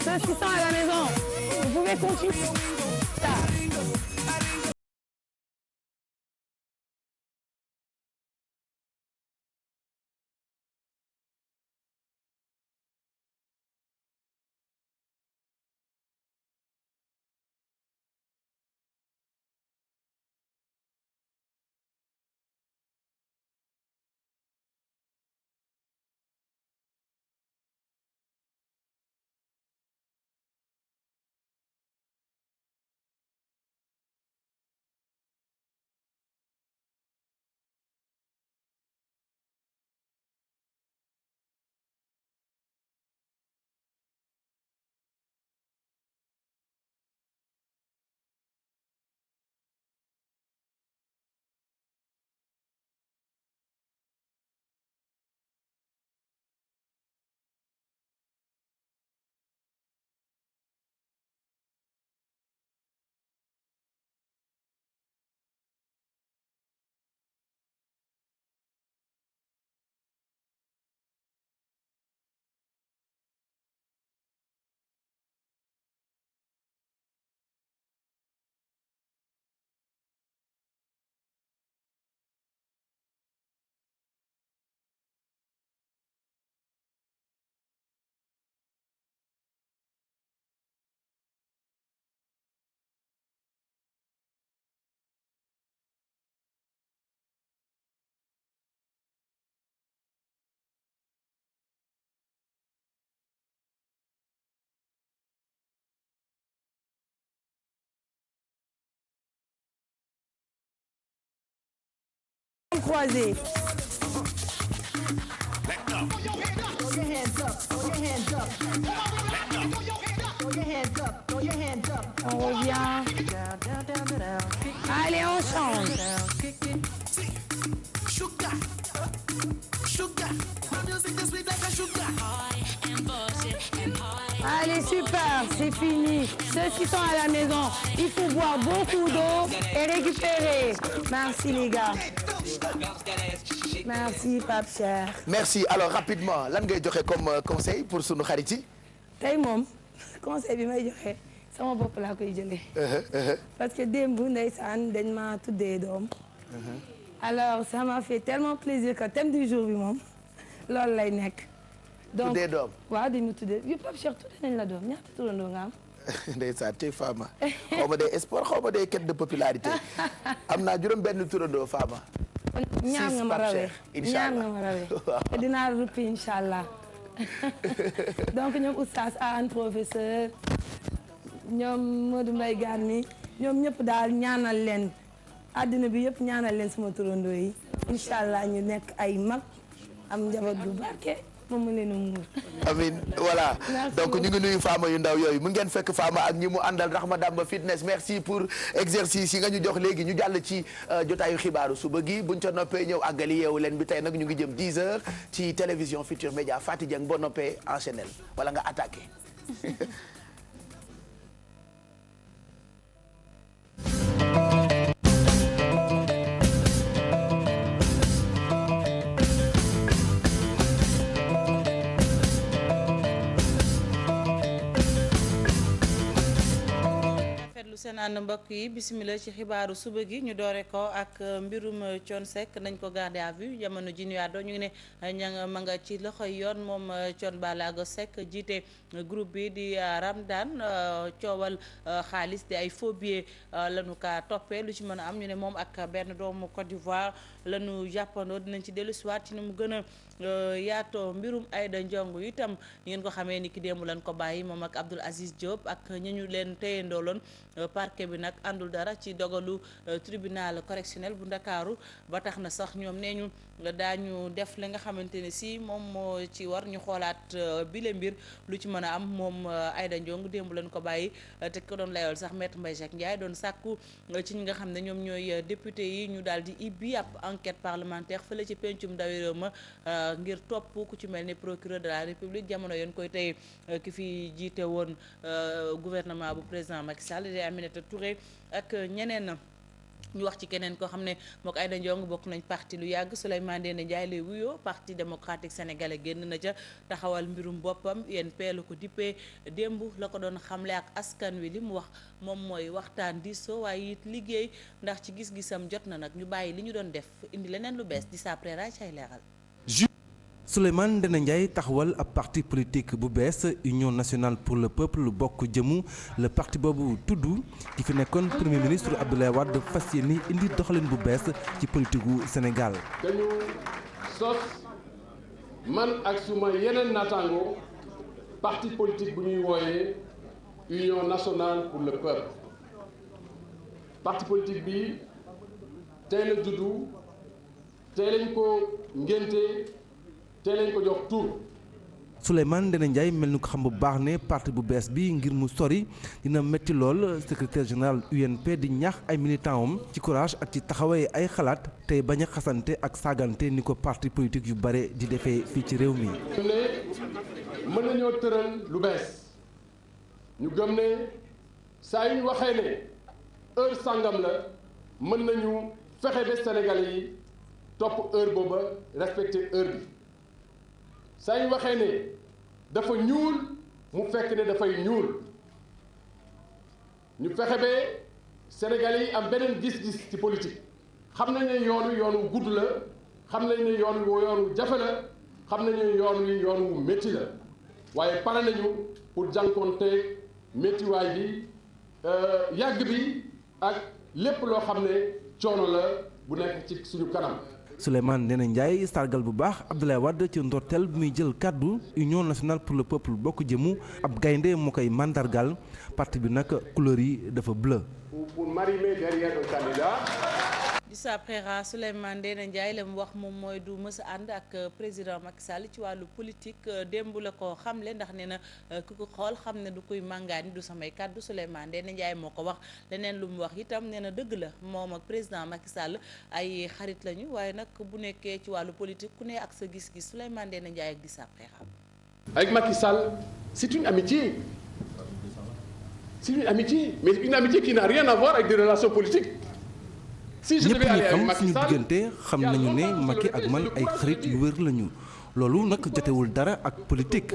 Ceux qui sont à la maison, vous pouvez continuer. Croisés. On revient. Allez, on change. c'est fini. Ceux qui sont à la maison, il faut boire beaucoup d'eau et récupérer. Merci les gars. Merci Pape Cheikh. merci alors rapidement lan ngay joxe comme conseil pour sunu xarit yi. tey moom conseil bi may joxe sama bopp laa koy jëlee. parce que démb ndeysaan dañ ma tuddee doom. alors ça m'a fait tellement plaisir que thème du jour bi moom loolu lay nekk. donc tuddee doom. waaw dañ ma tuddee yu Pape Cheikh tuddee nañ la doom ñaata turandoo nga am. ndeysaan tey Fama xaw ma day sport xaw ma day quête de popularité am naa juróom benn turandoo Fama. ñaar nga ma rawee incha allah ñaar nga ma rawee te dinaa ruppi incha allah donc ñoom oustaz Anne professeur ñoom Modou Mbaye Gane ñoom ñëpp daal ñaanal leen àddina bi yëpp ñaanal leen sama turandoo yi incha allah ñu nekk ay mag am njaboot bu barke moom mu leen a muur. amin voilà Merci donc ñu ngi nuyu Fama yu ndaw yooyu mu ngeen fekk Fama ak ñi mu àndal Rahma Damba fitness merci pour exercice yi nga ñu jox léegi ñu jàll ci jotaayu xibaaru suba gi buñ ca noppee ñëw àggali yeewu leen bi tey nag ñu ngi jëm 10h ci télévision Futur Média Fati Dieng boo noppee enchaîner wala nga attaqué. seen ànd mbokk yi bisimilah ci xibaaru suba gi ñu doore ko ak mbirum Thione Seck nañ ko garder à vue jamono ji ñu àddoo ñu ngi ne ña ma nga ci loxoy yoon moom Thione Ballago Seck jiite groupe bi di Ramdan coowal xaalis di ay faux billets lañu ka toppee lu ci mën a am ñu ne moom ak benn doomu Côte d'Ivoire lañu jàppandoo dinañ ci dellu siwaat ci ni mu gën a yaatoo mbirum Aïda Ndiongue itam ñu ngeen ko xamee ni ki démb lañ ko bàyyi moom ak Abdoul Aziz Diop ak ñu leen téyandooloon parquet bi nag àndul dara ci dogalu tribunal correctionnel bu Ndakaaru ba tax na sax ñoom nee ñu daañu def li nga xamante ne si moom moo ci war ñu xoolaat bile mbir lu ci mën a am moom Aïda Ndiongue démb lañ ko bàyyi te ko doon layool sax maître Mbaye Jacques Ndiaye doon sàkku ci ñi nga xam ne ñoom ñooy député yi ñu daal di ibbi ab enquête parlementaire fële ci pencum ndawi réew ma ngir topp ku ci mel ni procureur de la république jamono yoon koy tey ki fi jiite woon gouvernement bu président Macky Sall di Aminata Touré ak ñeneen ñu wax ci keneen koo xam ne mook Aïda Ndiongue bokk nañ parti lu yàgg Souleymane Ndéné Ndiaye lay wuyoo parti démocratique sénégalais génn na ca taxawal mbirum boppam UNP la ko dippee démb la ko doon xamle ak askan wi li mu wax moom mooy waxtaan diisoo waaye it liggéey ndax ci gis-gisam jot na nag ñu bàyyi li ñu doon def indi leneen lu bees di saprera cay leeral. Souleymane Ndéné Ndiaye taxawal ab parti politique bu bees Union nationale pour le peuple bokk jëmu le parti boobu tudd ki fi nekkoon premier ministre Abdoulaye Wade fas yéene indi doxalin bu bees ci politique gu Sénégal. dañu sos man ak suma yeneen naataango parti politique bu ñuy wooyee Union nationale pour le peuple parti politique bi tey la juddu tey lañ ko ngénte tey lañ ko jox tur. Souleymane Ndéné Ndiaye mel ni ko xam bu baax ne parti bu bees bi ngir mu sori dina métti lool secrétaire général UNP di ñaax ay militants am ci courage ak ci taxawee ay xalaat tey bañ a xasante ak saagante ni ko parti politique yu bare di defee fii ci réew mi. ñu ne mën nañoo tëral lu bees ñu gëm ne saa yu ñu waxee ne heure sangam la mën nañu fexe ba Sénégalais yi topp heure booba respecter heure bi. saa yu waxee ne dafa ñuul mu fekk ne dafay ñuul ñu fexe ba Sénégalais yi am beneen gis-gis ci politique xam nañ ne yoonu gudd la xam nañ ne yoonu jafe la xam nañ ne yoonu métti la waaye pare nañu pour jànkoonte méttiwaay bi yàgg bi ak lépp loo xam ne coono la bu nekk ci suñu kanam. Souleymane Ndéné Ndiaye sargal bu baax Abdoulaye Wade ci ndorteel bi muy jël kàddu Union nationale pour le peuple bokk jëmu ab gaynde moo koy mandargal parti bi nag couleur yi dafa bleu. pour m'arrimer derrière un candidat. Juste après Souleymane Ndéné Ndiaye la mu wax moom mooy du mës a ànd ak président Macky Sall ci wàllu politique démb la ko xamle ndax nee na ku ko xool xam ne du koy màngaani du samay kàddu Souleymane Ndéné Ndiaye moo ko wax leneen lu mu wax itam nee na dëgg la moom ak président Macky Sall ay xarit lañu waaye nag bu nekkee ci wàllu politique ku ne ak sa gis-gis Souleymane Ndéné Ndiaye ak Juste après. Avec Macky Sall c'est une amitié C'est une amitié, mais une amitié qui n'a rien à voir avec des relations politiques. Si je ñëpp devais ñi aller avec xam Macky suñu Sall, diggante xam nañu ne Macky ak man ay xarit yu wér lañu loolu nag jotewul dara ak politique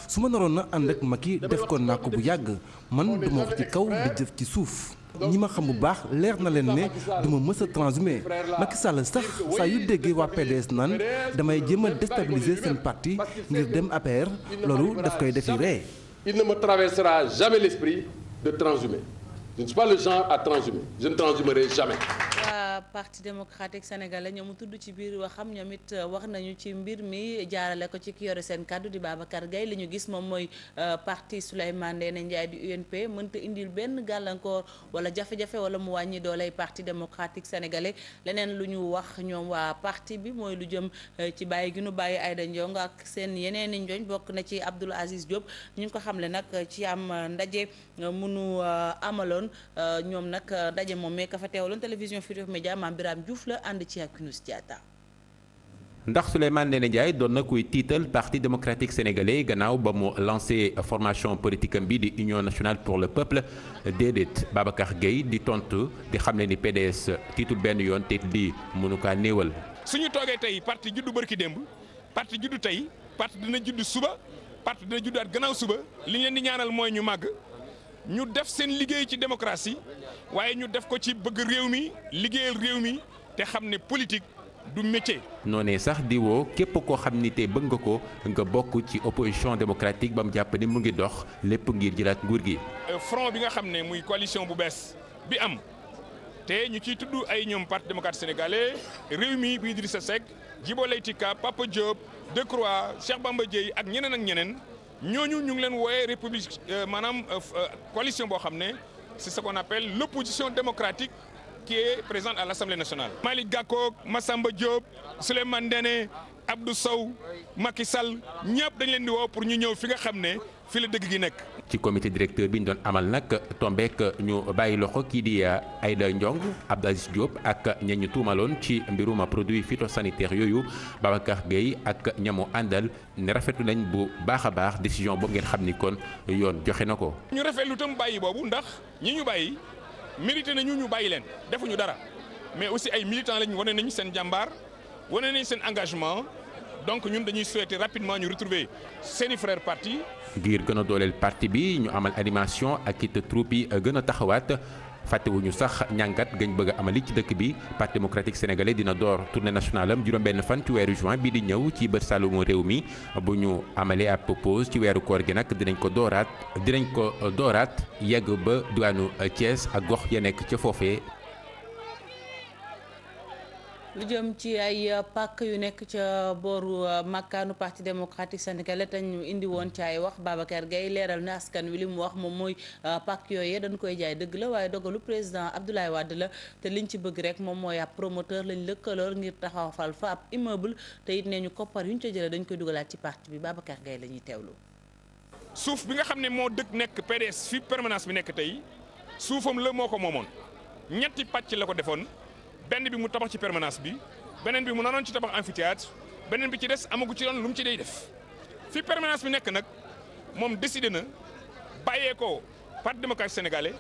su ma naroon na ànd ak Macky def ko naa ko bu yàgg man duma wax ci kaw di jëf ci suuf ñi ma xam bu baax leer na leen ne duma mës a transhumé Macky Sall sax saa yu déggee waa PDS naan damay jéem a déstabiliser seen parti ngir dem APR loolu daf koy defi ree. il ne me traversera jamais l'esprit de transhumer. Je ne suis pas le genre à transhumer. Je ne transhumerai jamais. waa parti démocratique sénégalais ñoom mu tudd ci biir waxam ñoom it wax nañu ci mbir mi jaarale ko ci ki yore seen kàddu di Babacar Gaye li ñu gis moom mooy parti Souleymane Ndéné Ndiaye di UNP mënta indil benn gàllankoor wala jafe-jafe wala mu wàññi dooley parti démocratique sénégalais leneen lu ñu wax ñoom waa parti bi mooy lu jëm ci bàyyi gi nu bàyyi Aïda Ndiongue ak seen yeneen i njoñ bokk na ci Abdoul Aziz Diop ñu ngi ko xamle nag ci am ndaje munu amaloon ñoom nag ndaje moom mais ka fa teewaloon télévision Futurs Médias Mame Birame Diouf la ànd ci ak Yunus Diatta. ndax Souleymane Ndéné Ndiaye doon na kuy tiital parti démocratique sénégalais gannaaw ba mu lancé formation politique am bi di union nationale pour le peuple déedéet Babacar Gueye di tontu di xam ne ni PDS tiitul benn yoon te di mënu kaa néewal. suñu toogee tey parti juddu bërki démb parti juddu tey parti dina juddu suba parti dina juddu at gannaaw suba li ñu leen di ñaanal mooy ñu màgg. ñu def seen liggéey ci démocratie waaye ñu def ko ci bëgg réew mi liggéeyal réew mi te xam ne politique du métier. noonee sax di woo képp koo xam ni te bëgg nga ko nga bokk ci opposition démocratique ba mu jàpp ni mu ngi dox lépp ngir jëlaat nguur gi. front bi nga xam ne muy coalition bu bees bi am te ñu ciy tudd ay ñoom parti démocratique sénégalais réew mi bi Idrissa Seck Djibo Leyti Ka Papa Diop Decroix Cheikh Bamba Dièye ak ñeneen ak ñeneen. ñooñu ñu ngi leen wooyee république maanaam coalition boo xam ne c'est ce qu'on appelle l'opposition démocratique qui est présente à l'Assemblée nationale. Malick Gakou Massamba Diop Souleymane Ndéné Abdou Sow Macky Sall ñëpp dañ leen di woo pour ñu ñëw fi nga xam ne fi la dëgg gi nekk. ci comité directeur bi ñu doon amal nag tombeek ñu bàyyi loxo kii di Aïda Ndiongue Abdou Aziz Diop ak ña ñu tuumaloon ci mbirum produit phytosanitaire yooyu Babacar Gueye ak ñamu àndal ne rafetlu nañ bu baax a baax décision boobu ngeen xam ni kon yoon joxe na ko. ñu rafetlu tam bàyyi boobu ndax ñi ñu bàyyi mérité nañu ñu bàyyi leen defuñu dara mais aussi ay militants lañ wane nañu seen jàmbaar wane nañu seen engagement donc ñun dañuy souhaiter rapidement ñu retrouver seeni frères parti. ngir gën a dooleel parti bi ñu amal animation ak it troupe yi gën a taxawaat fàttewuñu sax ñàngat gañ bëgg a amali ci dëkk bi parti démocratique sénégalais dina door tournée nationale am juróom-benn fan ci weeru juin bii di ñëw ci bët sàllumu réew mi bu ñu amalee ab pause ci weeru koor gi nag dinañ ko dooraat yegg ba diwaanu Thiès ak gox ya nekk ca foofee. lu jëm ci ay pàkk yu nekk ca booru makkaanu parti démocratique sénégalais te ñu indi woon ci ay wax Babacar Gaye leeral na askan wi li mu wax moom mooy pàkk yooyee dañ koy jaay dëgg la waaye dogalu président Abdoulaye Wade la te liñ ci bëgg rek moom mooy ab promoteur lañ lëkkalool ngir taxawal fa ab immeuble te it nee ñu koppar yu ñu ca jëlee dañ koy dugalaat ci parti bi Babacar Gaye la ñuy teewlu. suuf bi nga xam ne moo dëkk nekk PDS fi permanence bi nekk tey suufam la moo ko moomoon ñetti pàcc la ko defoon. benn bi mu tabax ci permanence bi beneen bi mu naroon ci tabax amphithéâtre beneen bi ci des amagu ci doon lu mu ci day def fi permanence bi nekk nag moom décidé na bàyyee ko parti démocratique sénégalais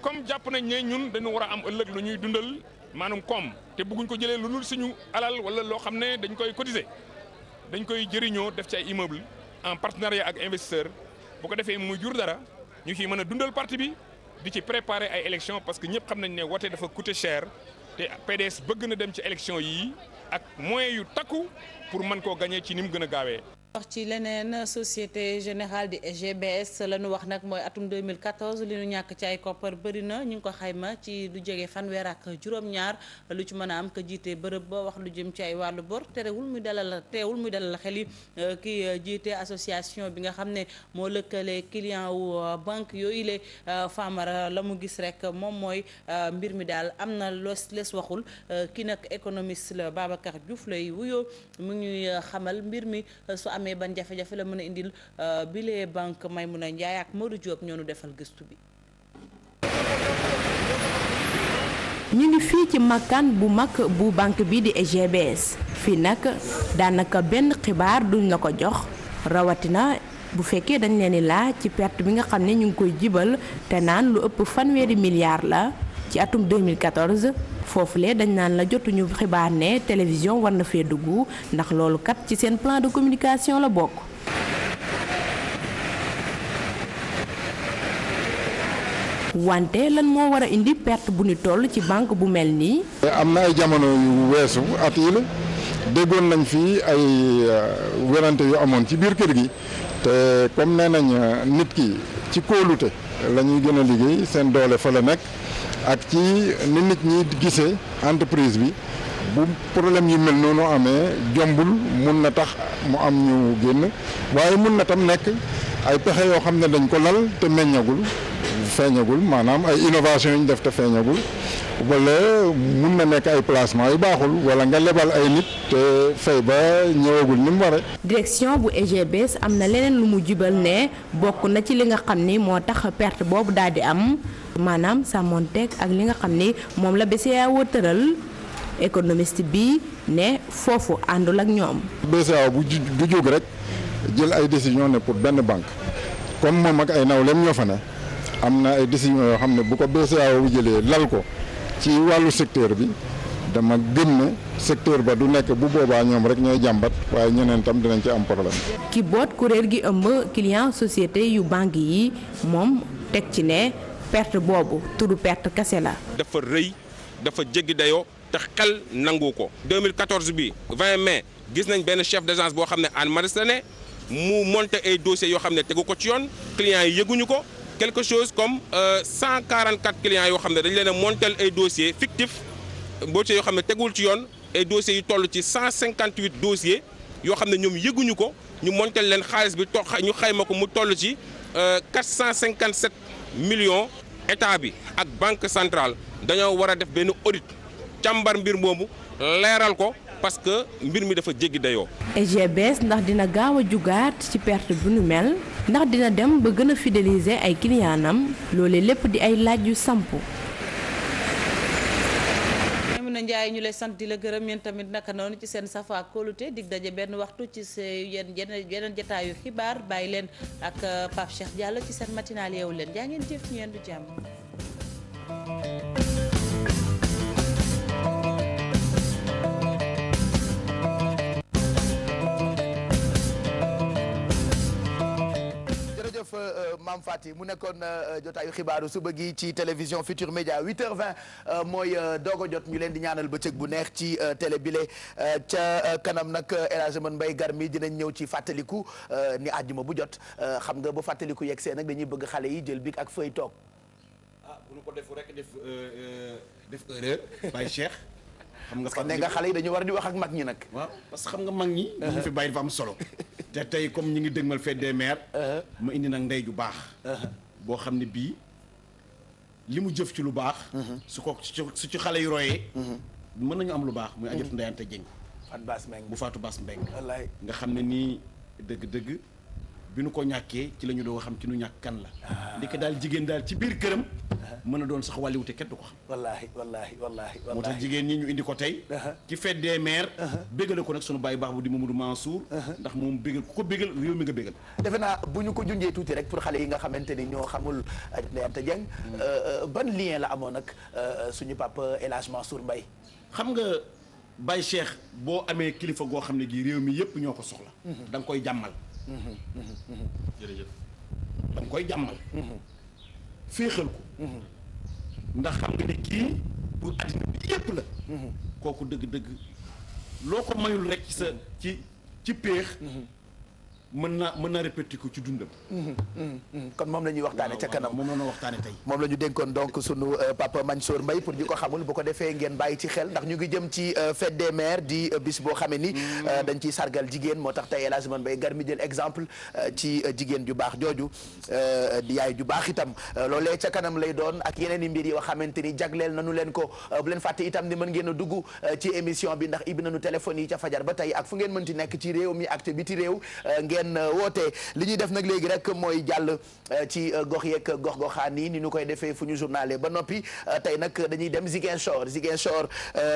comme jàpp nañ ne ñun dañu war a am ëllëg lu ñuy dundal maanaam koom te bëgguñ ko jëlee lu dul suñu alal wala loo xam ne dañ koy cotiser dañ koy jëriñoo def ci ay immeuble en partenariat ak investisseur bu ko defee muy jur dara ñu ciy mën a dundal parti bi di ci préparer ay élections parce que ñëpp xam nañ ne wote dafa coûter cher. te PDS bëgg na dem ci élection yii ak moyens yu takku pour mën koo gagner ci ni mu gën a gaawee. wax ci leneen société générale di SGBS la ñu wax nag mooy atum 2014 li ñu ñàkk ci ay koppar bëri na ñu ngi ko xayma ci lu jege fanweer ak juróom-ñaar lu ci mën a am ka jiite bërëb ba wax lu jëm ci ay wàllu bor teewul muy dalal xel yi ki jiite association bi nga xam ne moo lëkkale client wu banque yooyu le Famara la mu gis rek moom mooy mbir mi daal am na les waxul ki nag économiste la Babacar Diouf lay wuyoo mu ñuy xamal mbir mi su amee ban jafe-jafe la mën a indil bile banque Maimouna Ndiaye ak Modou Diop ñoo nu defal gëstu bi. ñu ngi fii ci makkaan bu mag bu banque bi di SGBS fii nag daanaka benn xibaar duñ la ko jox rawatina bu fekkee dañ leen di laaj ci perte bi nga xam ne ñu ngi koy jibal te naan lu ëpp fanweeri milliards la ci atum 2014 foofulee dañ naan la jotuñu xibaar ne télévision war na fee dugg ndax loolu kat ci seen plan de communication la bokk. wante lan moo war a indi perte bu ni toll ci banque bu mel nii. am na ay jamono yu weesu at yi la déggoon nañ fi ay werante yu amoon ci biir kër gi te comme nee nañ nit ki ci kóolute la ñuy gën a liggéey seen doole fa la nekk ak ci ni nit ñi gisee entreprise bi bu problème yu mel noonu amee jombul mun na tax mu am ñu génn waaye mun na tam nekk ay pexe yoo xam ne dañ ko lal te meññagul feeñagul maanaam ay innovation yu ñu def te feeñagul wala mun na nekk ay placement yu baaxul wala nga lebal ay nit te fay ba ñëwagul ni mu waree. direction bu EGBS am na leneen lu mu jubal ne bokk na ci li nga xam ni moo tax perte boobu daal di am maanaam sàmmonteeg ak li nga xam ni moom la BCEAO tëral économiste bi ne foofu àndul ak ñoom. BCEAO bu jóg rek jël ay décision ne pour benn banque comme moom ak ay nawleem ñoo fa ne. am na ay décisions yoo xam ne bu ko BCEAO jëlee lal ko ci wàllu secteur bi dama gëm ne secteur ba du nekk bu boobaa ñoom rek ñooy jàmbat waaye ñeneen tam dinañ ci am problème. ki boot kuréel gi ëmb client société yu banque yi moom teg ci ne perte boobu tudd perte kese la. dafa rëy dafa jéggi dayoo te xel nangu ko. 2014 bi 20 mai gis nañ benn chef d'agence boo xam ne Anne Maris la ne mu monté ay dossiers yoo xam ne tegu ko ci yoon clients yi yëguñu ko. quelque chose comme 144 clients yoo xam ne dañ leen a montel ay dossiers fictifs dossiers yoo xam ne tegul ci yoon ay dossiers yu toll ci 158 dossiers yoo xam ne ñoom yëguñu ko ñu montel leen xaalis bi ñu xayma ko mu toll ci 457 millions. état bi ak banque centrale dañoo war a def benn audit càmbar mbir moomu leeral ko parce que mbir mi dafa jéggi dayoo. EGBS ndax dina gaaw a jugaat ci perte bu nu mel ndax dina dem ba gën a fidéliser ay clientam loole lépp di ay laaj yu sampu. Maimouna Ndiaye ñu lay sant di la gërëm yéen tamit naka noonu ci seen safa kóolute dig daje benn waxtu ci seen yeneen jotaayu xibaar bàyyi leen ak Pape Cheikh Diallo ci seen matinal yeewu leen jaa ngeen jëf ñu yendu jàmm. Maam Fati mu nekkoon jotaayu xibaaru suba gi ci télévision Futur Média 8h20 mooy doog a jot ñu leen di ñaanal bëccëg bu neex ci télé bile ca kanam nag El Hadj Mbaye Garmi dinañ ñëw ci fàttaliku ni àjjuma bu jot xam nga bu fàttaliku yegg see nag dañuy bëgg xale yi jël bic ak feuille toog. ah bu ñu ko defu rek def erreur Baye Cheikh. xam nga ne nga xale yi dañu war di wax ak mag ñi nag. waaw parce que xam nga mag ñi. ñu fi bàyyi dafa am solo. te tey comme ñu ngi dëgmal fête des mères. ma indi nag ndey ju baax. boo xam ne bii li mu jëf ci lu baax. su ci xale yu royee. mën nañu am lu baax muy ajatu ndeyante jëng. Fatou Bass Mbengue bu Fatou Bass Mbengue. wallaay nga xam ne nii dëgg-dëgg bi nu ko ñàkkee ci la ñu doon xam ci nu ñàkk kan la. li ko daal jigéen daal ci biir këram. mën a doon sax wàlliwute kenn du ko xam. wallaahi wallaahi wallaahi. moo tax jigéen ñi ñu indi ko tey. ci fête des mères. bégale ko nag sunu bàyyi baax bu di Mamadou Mansour. ndax moom bégal ku ko bégal réew mi nga bégal. defe naa bu ñu ko junjee tuuti rek pour xale yi nga xamante ni ñoo xamul Ndeyante Dieng. ban lien la amoon nag suñu papa El Hadj Mansour Mbaye. xam nga Baye Cheikh boo amee kilifa goo xam ne gii réew mi yëpp ñoo ko soxla. da nga koy jàmmal. jërëjëf. da nga koy jàmmal. féexal ko. ndax xam nga ne kii bu àddina bi yépp la. kooku dëgg-dëgg loo ko mayul rek ci sa ci péex. mën na répété ko ci dundam. kon moom la ñuy waxtaane ca kanam moom la ñu waxtaane tey. moom la ñu dénkoon donc sunu papa Mansour Mbaye pour ñu ko xamul bu ko defee ngeen bàyyi ci xel ndax ñu ngi jëm ci fête des mères di bis boo xamee ni dañ ciy sargal jigéen moo tax tey El Hadj Mbaye Garmi jël exemple ci jigéen ju baax jooju di yaay ju baax itam loolee ca kanam lay doon ak yeneen i mbir yoo xamante ni jagleel nañu leen ko bu leen fàtte itam ni mën ngeen a dugg ci émission bi ndax ibbi nañu téléphone yi ca fajar ba tey ak fu ngeen mënti nekk ci réew mi ak te biti réew ngeen ngeen woote li ñuy def nag léegi rek mooy jàll ci gox yeeg gox-goxaan yi ni ñu koy defee fu ñu journalé ba noppi tey nag dañuy dem Ziguinchor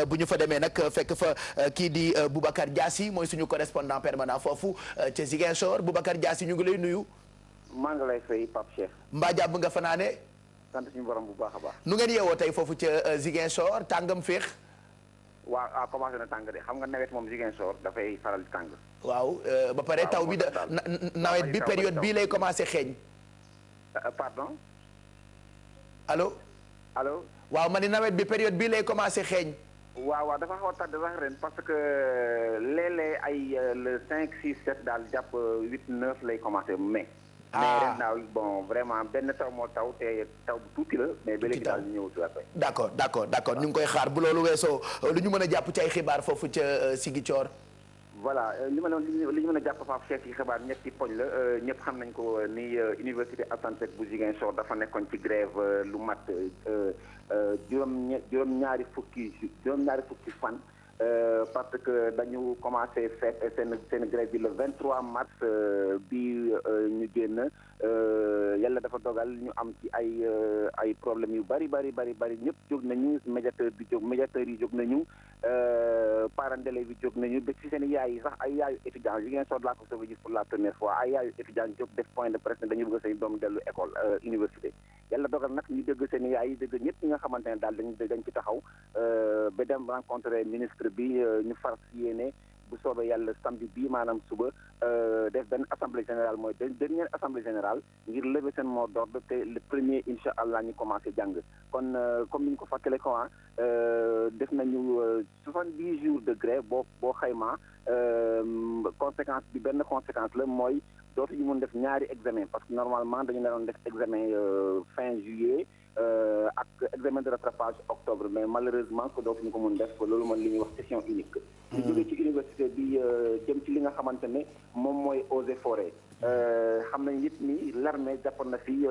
bu ñu fa demee nag fekk fa kii di Boubacar Diassi mooy suñu correspondant permanent foofu ca Ziguinchor Boubacar Diassi ñu ngi lay nuyu. maa ngi lay fay Pape Cheikh. mbaa jàmm nga fanaane. sant suñu borom bu baax a baax. nu ngeen yeewoo tey foofu ca Ziguinchor tàngam féex. waaw commencé na tàng de xam nga nawet moom Ziguinchor dafay faral di tàng. waaw ba pare taw bi nawet bi période bii lay commencé xeeñ. pardon. allo. allo. waaw ma ni nawet bi période bii lay commencé xeeñ. waaw dafa xaw a tardé sax ren parce que léeg-léeg ay le 5 6 7 daal jàpp 8 9 lay commencé mai. mais ren daal bon vraiment benn taw moo taw te taw bu tuuti la mais ba léegi daal ñëw si après. d'accord ñu ngi koy xaar bu loolu weesoo lu ñu mën a jàpp ci ay xibaar foofu ca Ziguinchor. voilà li ñu mën a jàpp Pape Cheikh ci xibaar ñetti poñ la ñëpp xam nañ ko ni université Assane bu Ziguinchor dafa nekkoon ci grève lu mat juróom-ñaari fukki fan. Parce que dañu commencé seen grève bi le 23 mars bi ñu génn yàlla dafa dogal ñu am ci ay problèmes yu bari ñëpp jóg nañu médiateurs yi jóg nañu parents d'élèves yi jóg nañu ba ci seen yaay yi sax ay yaayu étudiants yi ngeen soog laa ko sauvé gis pour la première fois ay yaayu étudiants jóg def point de presse ne dañu bëgg seen doom dellu école université yàlla dogal nag ñu dégg seen yaay yi dégg ñëpp ñi nga xamante ne daal dañ ci taxaw ba dem rencontré ministre bi ñu far yéene bu soobee yàlla samedi bii maanaam suba def benn assemblée générale mooy dernière assemblée générale ngir lever seen mot d'ordre te le premier incha allah ñu commencé jàng kon comme ni ñu ko fàttale ko def nañu 70 jours de grève boo xaymaa conséquence bi benn conséquence la mooy dootuñu mën def ñaari examen parce que normalement dañu naroon def examen fin juillet ak examen de rattrapage octobre mais malheureusement que dootuñu ko mun def loolu mooy li ñuy wax session unique. ñu jógee ci université bi jëm ci li nga xamante ne moom mooy eaux et forêts xam nañ nit ni l'armée jàppoon na fi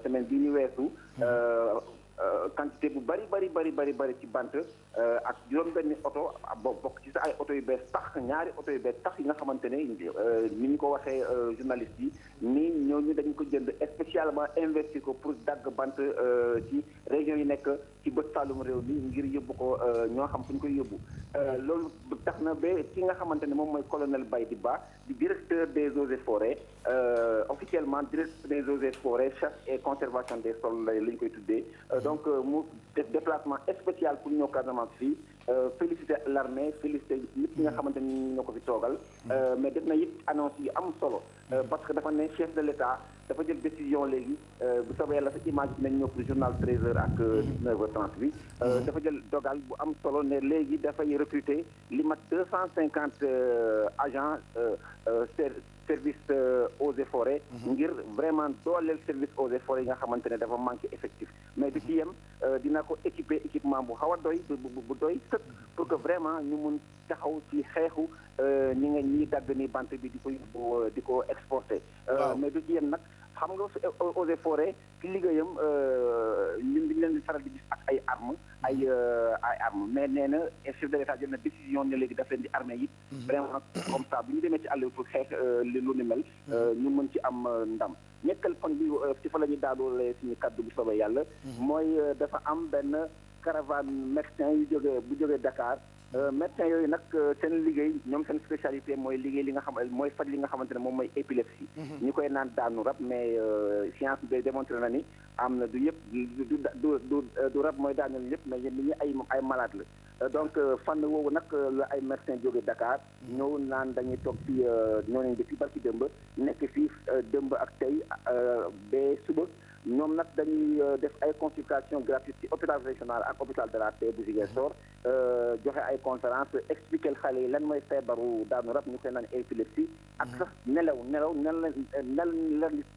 semaine bii ñu weesu quantité bu bari ci bant ak juróom-benni oto bokk ci sa ay oto yu bees tax ñaari oto yu bees tax yi nga xamante ne ni ñu ko waxee journaliste yi ni ñooñu dañ ko jënd spécialement investir ko pour dagg bant ci région yi nekk ci bët saalum réew mi ngir yóbbu ko ñoo xam fu ñu koy yóbbu loolu tax na ba ki nga xamante ne moom mooy colonel Baydi Ba di directeur des eaux et forêts officiellement directeur des eaux et forêts chasse et conservation des sols la ñu koy tuddee donc mu def déplacement spécial pour ñëw Casamance fii féliciter l'armée féliciter nit ñi nga xamante ni ñoo ko fi toogal mais def na it annonce yu am solo parce que dafa ne chef de l'État dafa jël décision léegi bu soobee yàlla sa image bi nañ ñëw pour journal 13h ak 19h30 bi dafa jël dogal bu am solo ne léegi dafay recruter li mat 250 agents service eaux et forêts ngir vraiment dooleel service eaux et forêts yi nga xamante ne dafa manqué effectif mais du ci yem dina ko équipement bu xaw a doy bu doy sëkk pour que vraiment ñu mun taxaw ci xeexu ñi dagg ni bant bi di ko yóbbu di ko exporter mais du ci yem nag xam nga eaux et forêts ci liggéeyam ñun dañu leen di faral di gis ak ay armes mais nee na chef de l'État jël na décision ne léegi daf leen di armée it vraiment comme ça bu ñu demee ci àll pour xeex lu ni mel ñu mën ci am ndam ñetteel fan bi ci fa la ñuy daadoolee suñu kaddu bu soobee yàlla mooy dafa am benn caravane médecin yu bu jógee Dakar médecin yooyu nag seen liggéey ñoom seen spécialité mooy liggéey li nga xam mooy faj li nga xamante ne moom mooy épilepsie ñi koy naan daanu rab mais science bi démontré na ni am na du yëpp du rab mooy daaneel yëpp mais nit ñi ay malade la donc fànn woowu nag la ay médecin jóge Dakar ñëw naan dañuy toog fii ñoo nañ depuis barki dëmb nekk fii dëmb ak tey ba suba ñoom nag dañuy def ay consultation gratuite ci hôpital régional ak hôpital de la Paix bu Ziguinchor joxe ay conférence expliquer xale yi lan mooy feebaru daanu rab ñu koy naan épilepsie ak sax nelaw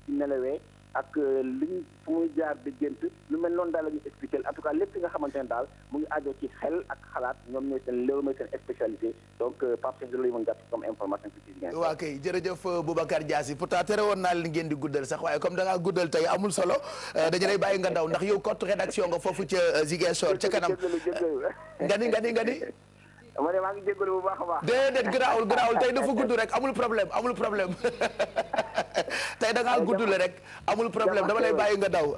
ci nelawee ak liñ fu muy jaar di gént lu mel noonu daal la ñuy expliqué en tout cas lépp li nga xamante ne daal mu ngi aajo ci xel ak xalaat ñoom ñooy seen loolu mooy seen spécialité donc Pape Cheikh la ñu mën jàpp comme information ci waa kay jërëjëf Boubacar Diassi pourtant tere woon naa leen ngeen di guddal sax waaye comme da ngaa guddal tey amul solo dañu lay bàyyi nga daw ndax yow cote rédaction nga foofu ca Ziguinchor ca kanam nga ni ma ne maa ngi jégalu bu baax a baax. déedéet garaawul tey dafa gudd rek amul problème tey da ngaa gudd la rek amul problème dama lay bàyyi nga daw.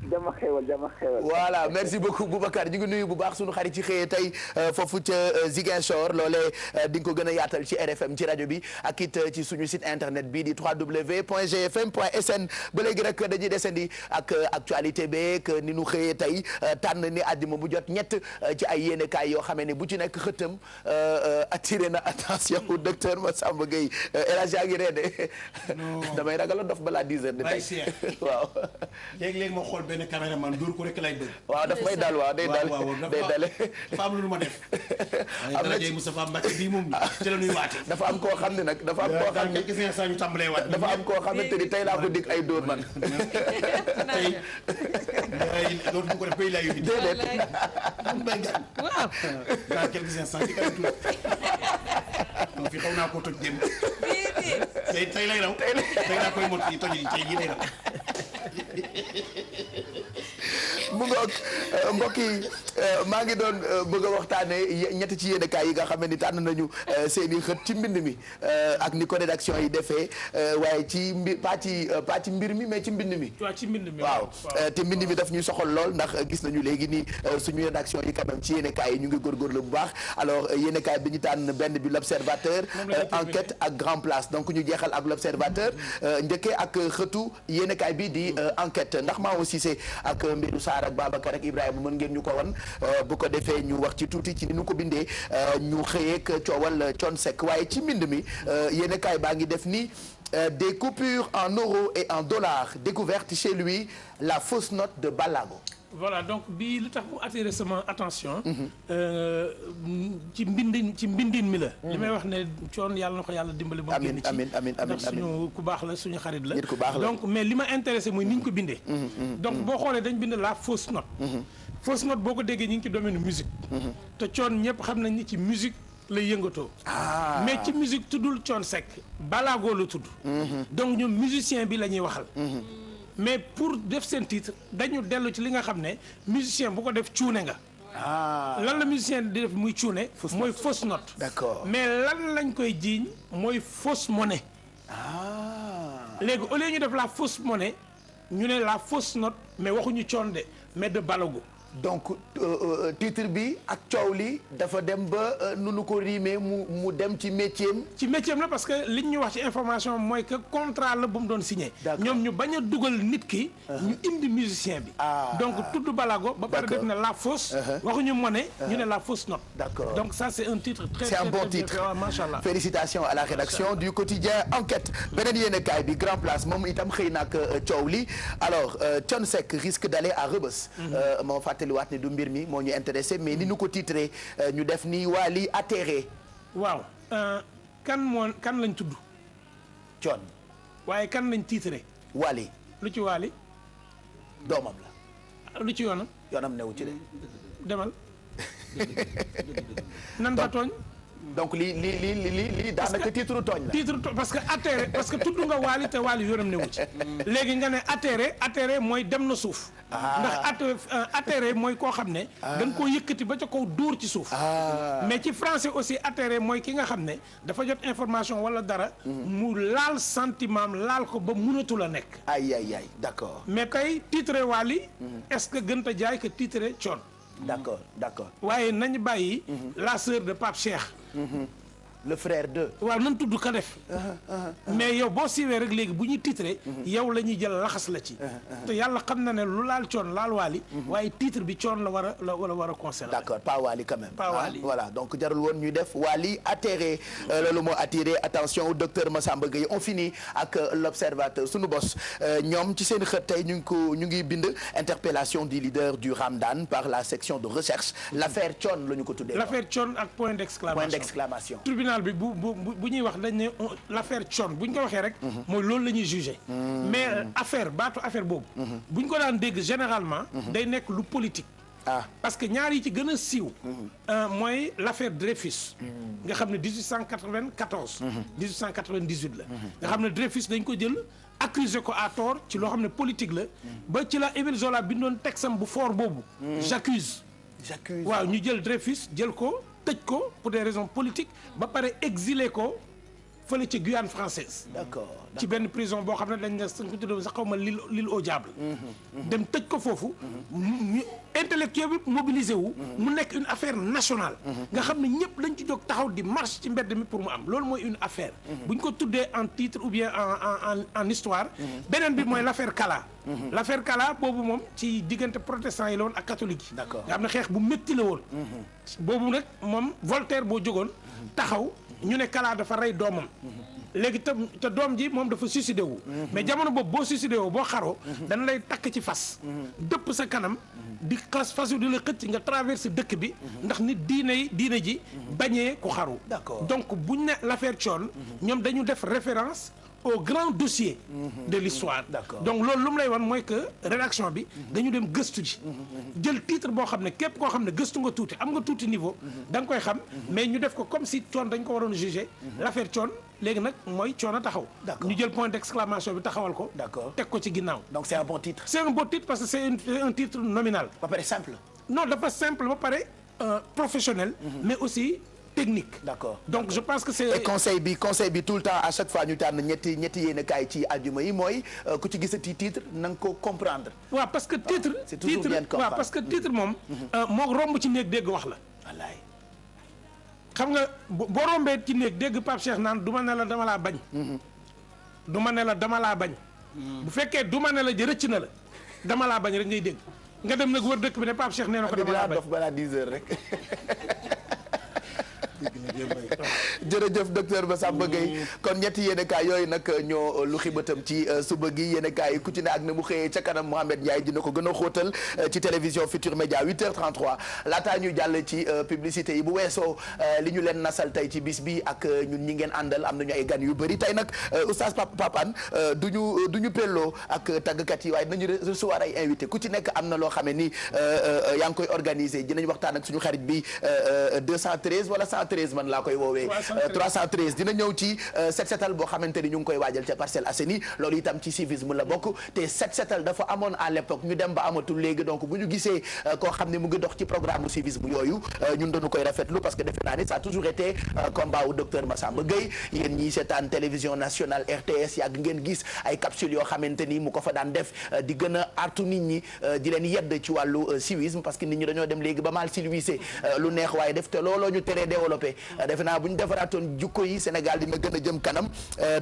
jama xewal. voilà merci beaucoup Boubacar ñu ngi nuyu bu baax sunu xarit ci xëyee tey foofu ca Ziguinchor loolee di nga ko gën a yaatal ci RFM ci rajo bi ak it ci suñu site internet bi di www.gfm.sn ba léegi rek dañuy desandi ak actualité beeg ni nu xëyee tey tànn ni àddima bu jot ñett ci ay yéenekaay yoo xamee ne bu ci nekk xëttam attiré na attention docteur Massamba Gueye El Hadj yaa ngi reede damay ragal a dof balaa 10 heures de tey waaw léeg-léeg ma xool benn caméraman dóor ko rek lay bëgg. waaw daf may dal waaw day dal dafa am lu ma def. am na ci Moustapha Mbacke bii moom ci la ñuy waate. dafa am koo xam ne nag dafa am koo xam ne gis nga saa ñu tàmbalee waat. dafa am koo xamante ni tey laa ko dig ay dóor man. tey dóor bu ko def bay laa yóbbi. déedéet. waaw. dans quelques instants ci kanam tuuti. donc fi xaw naa koo toj démb. tey lay raw. tey laa koy mot yi toj yi tey yi lay raw. mu ngoog mbokk yi maa ngi doon bëgg a waxtaanee ñett ci yéenekaay yi nga xam ne tànn nañu seen i xët ci mbind mi ak ni ko rédaction yi defee waaye ci pas ci mbir mi mais ci mbind mi. waaw ci mbind mi waaw te mbind mi daf ñuy soxal lool ndax gis nañu léegi ni suñu rédaction yi quand même ci yéenekaay yi ñu ngi góorgóorlu bu baax alors yéenekaay bi ñu tànn benn bi l'Observateur enquête ak Grand Place donc ñu jeexal ak l'Observateur njëkkee ak xëtu yéenekaay bi di enquête ndax Maodo Cissé ak Mbirou Sarr ak Babacar ak Ibrahima mën ngeen ñu ko wan bu ko defee ñu wax ci tuuti ci ni ñu ko bindee ñu xëyeek coowal Thione Seck waaye ci mbind mi yéenekaay baa ngi def ni des coupures en euros et en dollars découvertes chez lui la fausse note de Balago. voilà donc bii lu tax mu attiré sama attention. ci mbindin mi la. li may wax ne Thione yàlla na ko yàlla dimbali. ba mu génn ci amiin ndax suñu ku baax la suñu xarit la. nit ku baax la donc mais li ma intéressé mooy ni ñu ko bindee. donc boo xoolee dañ bind la fausse note. fausse note boo ko déggee ñu ngi ci domaine musique. te Thione ñëpp xam nañ ni ci musique lay yëngatoo. mais ci musique tuddul Thione Seck Balago la tudd. donc ñoom musicien bi la ñuy waxal. mais pour def seen titre dañu dellu ci li nga xam ne musicien bu ko def cuune nga. lan la musicien di def muy cuune. mooy fausse note. d'accord mais lan lañ koy jiiñ mooy fausse monnaie. léegi au lieu ñu def la fausse monnaie ñu ne la fausse note mais waxuñu Thione de mais de Balago. donc titre bi ak coow li dafa dem ba nu ko riimee mu dem ci métier am. ci métier am la parce que liñ ñu wax ci information mooy que contrat la bu mu doon signé. ñoom ñu bañ a dugal nit ki. ñu indi musicien bi. donc tudd Balago. ba pare def na la fausse. waxuñu monnaie. ñu ne la fausse note. d'accord donc ça c'est un titre très c'est un bon titre machallah. félicitations à la rédaction du quotidien Enquête beneen yéenekaay bi Grand Place moom itam xëy na ak coow li alors Thione Seck risque d'aller à Rebeuss. moo fàttaliwaat ne du mbir mi moo ñu intéressé mais ni ñu ko titré ñu def ni Wally atterré. waaw kan lañ tudd. Thione. waaye kan lañ titré. Wally. lu ci Wally. doomam la. lu ci yoonam. yoonam newu ci de. demal. nan fa tooñ. donc lii daanaka titre tooñ la. titre parce que atterré parce que tudd nga Wally te Wally yoonam newu ci. léegi nga ne atterré mooy dem na suuf. ndax atterré mooy koo xam ne. dañ koo yëkkati ba ca kaw dóor ci suuf. mais ci français aussi atterré mooy ki nga xam ne dafa jot information wala dara. mu laal sentiment laal ko ba mënatu la nekk. ay d'accord. mais tey titre Wally. est-ce que gën a jaay que titre Thione. d'accord. waaye nañu bàyyi. la sœur de Pape Cheikh. le frère de. waaw nan tudd ka def. mais yow boo siiwee rek léegi bu ñuy titré. yow la ñuy jël laxas la ci. te yàlla xam na ne lu laal Thione laal Wally. waaye titre bi Thione la war a concerner. d'accord pas Wally quand même. pas Wally voilà donc jarul woon ñuy def Wally atterré loolu moo attiré attention docteur Massamba Gueye on finit ak l'Observateur sunu bos ñoom ci seen xët tey ñu ngi bind interpellation du leader du Ramadan par la section de recherche l'affaire Thione la ñu ko tuddee. l'affaire Thione ak point d'exclamation. tribunal bi bu ñuy wax dañ ne l'affaire Thione bu ñu ko waxee rek. mooy loolu la ñuy juger. mais baatu affaire boobu. bu ñu ko daan dégg généralement. day nekk lu politique. parce que ñaar yi ci gën a siiw. mooy l'affaire Dreyfus. nga xam ne 1894. 1898 la. nga xam ne Dreyfus dañ ko jël accusé ko à tort ci loo xam ne politique la. ba ci la Émile Zola bindoon texam bu fort boobu. j'accuse waaw ñu jël Dreyfus jël ko. tëj ko pour des raisons politiques ba pare exilé ko fële ci Guyane française. d'accord ci benn prison boo xam ne dañ ne sax xaw ma l'île au diable. dem tëj ko foofu. ñu intellectuel bi mobilisé wu. mu nekk une affaire nationale. nga xam ne ñëpp lañ ci jóg taxaw di marche ci mbedd mi pour mu am loolu mooy une affaire. bu ñu ko tuddee en titre ou bien en histoire. beneen bi mooy l'affaire Kala. l'affaire Kala boobu moom ci diggante protestants yi la woon ak catholique yi. d'accord nga xam ne xeex bu métti la woon. boobu nag moom Voltaire boo jógoon taxaw. ñu ne Kala dafa rey doomam léegi te doom ji moom dafa suicidé wu mais jamono boobu boo suicidé wu boo xaroo dana lay takk ci fas dëpp sa kanam di fas yu di la xëcc nga traversé dëkk bi ndax nit diine ji bañee ku xaru donc buñ ne l'affaire Thione ñoom dañu def référence au grand dossier de l'histoire donc loolu lu mu lay wan mooy que rédaction bi dañu dem gëstu ji jël titre boo xam ne képp koo xam ne gëstu nga tuuti am nga tuuti niveau da nga koy xam mais ñu def ko comme si Thione dañ ko waroon juger l'affaire Thione léegi nag mooy Thione a taxaw ñu jël point d'exclamation bi taxawal ko teg ko ci ginnaaw donc c'est un bon titre parce que c'est un titre nominal ba pare simple non dafa simple ba pare professionnel mais aussi technique. d'accord donc je pense que c'est. et conseil bi tout le temps à chaque fois ñu tànn ñetti yéenekaay ci àjjuma yi mooy ku ci gisati titre na nga ko comprendre. waaw parce que titre. c'est toujours bien de comprendre waaw parce que titre moom. moo romb ci néeg dégg wax la. wallaay. xam nga boo rombee ci néeg dégg Pape Cheikh naan du ma ne la dama laa bañ. du ma ne la dama laa bañ. bu fekkee du ma ne la rëcc na la dama laa bañ rek ngay dégg nga dem nag wër dëkk bi ne Pape Cheikh nee na ko dama laa bañ. dof balaa 10 heures rek. jërëjëf docteur Massamba Gueye kon ñetti yéenekaay yooyu nag ñoo lu xibatam ci suba gi yéenekaay ku ci ne ak na mu xëyee ca kanam Mohamed Ndiaye dina ko gën a xóotal ci télévision Futur Média 8h33 laataa ñu jàll ci publicité yi bu weesoo li ñu leen nasal tey ci bis bi ak ñun ñi ngeen àndal am nañu ay gan yu bëri tey nag oustaz Papane du ñu pelloo ak tàggkat yi waaye dinañu recevoir ay invité ku ci nekk am na loo xamee ni yaa ngi koy organiser dinañ waxtaan ak suñu xarit bi 213 wala 113 man laa koy woowee 313 dina ñëw ci set setal boo xamante ni ñu ngi koy waajal ca Parcelles Assainies loolu itam ci civisme la bokk te set setal dafa amoon à l'époque ñu dem ba amatul léegi donc bu ñu gisee koo xam ne mu ngi dox ci programme civisme yooyu ñun dañu koy rafetlu parce que defe naa ni ça a toujours été combat wu docteur Massamba Gueye yéen ñii seetaan télévision nationale RTS yàgg ngeen gis ay capsules yoo xamante ni mu ko fa daan def di gën a artu nit ñi di leen yedd ci wàllu civisme parce que nit ñi dañoo dem léegi ba mal civilisé lu neex waaye def te looloo ñu teree développé defe naa bu ñu defaraatoon jukko yi Sénégal dina gën a jëm kanam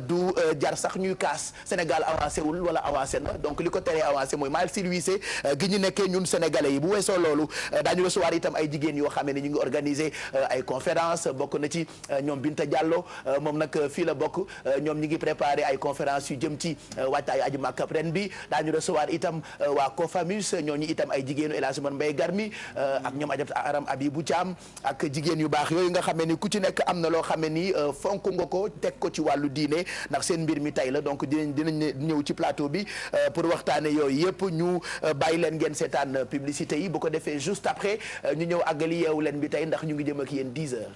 du jar sax ñuy kaas Sénégal avancé wul wala avancé na donc li ko teree avancé mooy mal civilisé gi ñu nekkee ñun sénégalais yi bu weesoo loolu daañu recevoir itam ay jigéen yoo xam ne ñu ngi organiser ay conférence bokk na ci ñoom Binta Diallo moom nag fii la bokk ñoom ñi ngi préparé ay conférence yu jëm ci waajtaayu aju Makka ren bi daañu recevoir itam waa Cofamus ñooñu itam ay jigéenu El Hadj Mbaye Garmi ak ñoom Adja Aram Abibou Thiam ak jigéen yu baax yooyu nga xam ne ni ku ci nekk am na loo xam ne ni fonk nga ko teg ko ci wàllu diine ndax seen mbir mi tey la donc dinañ ñëw ci plateau bi pour waxtaane yooyu yëpp ñu bàyyi leen ngeen seetaan publicité yi bu ko defee juste après ñu ñëw àggali yeewu leen bi tey ndax ñu ngi jëm ak yéen 10 heures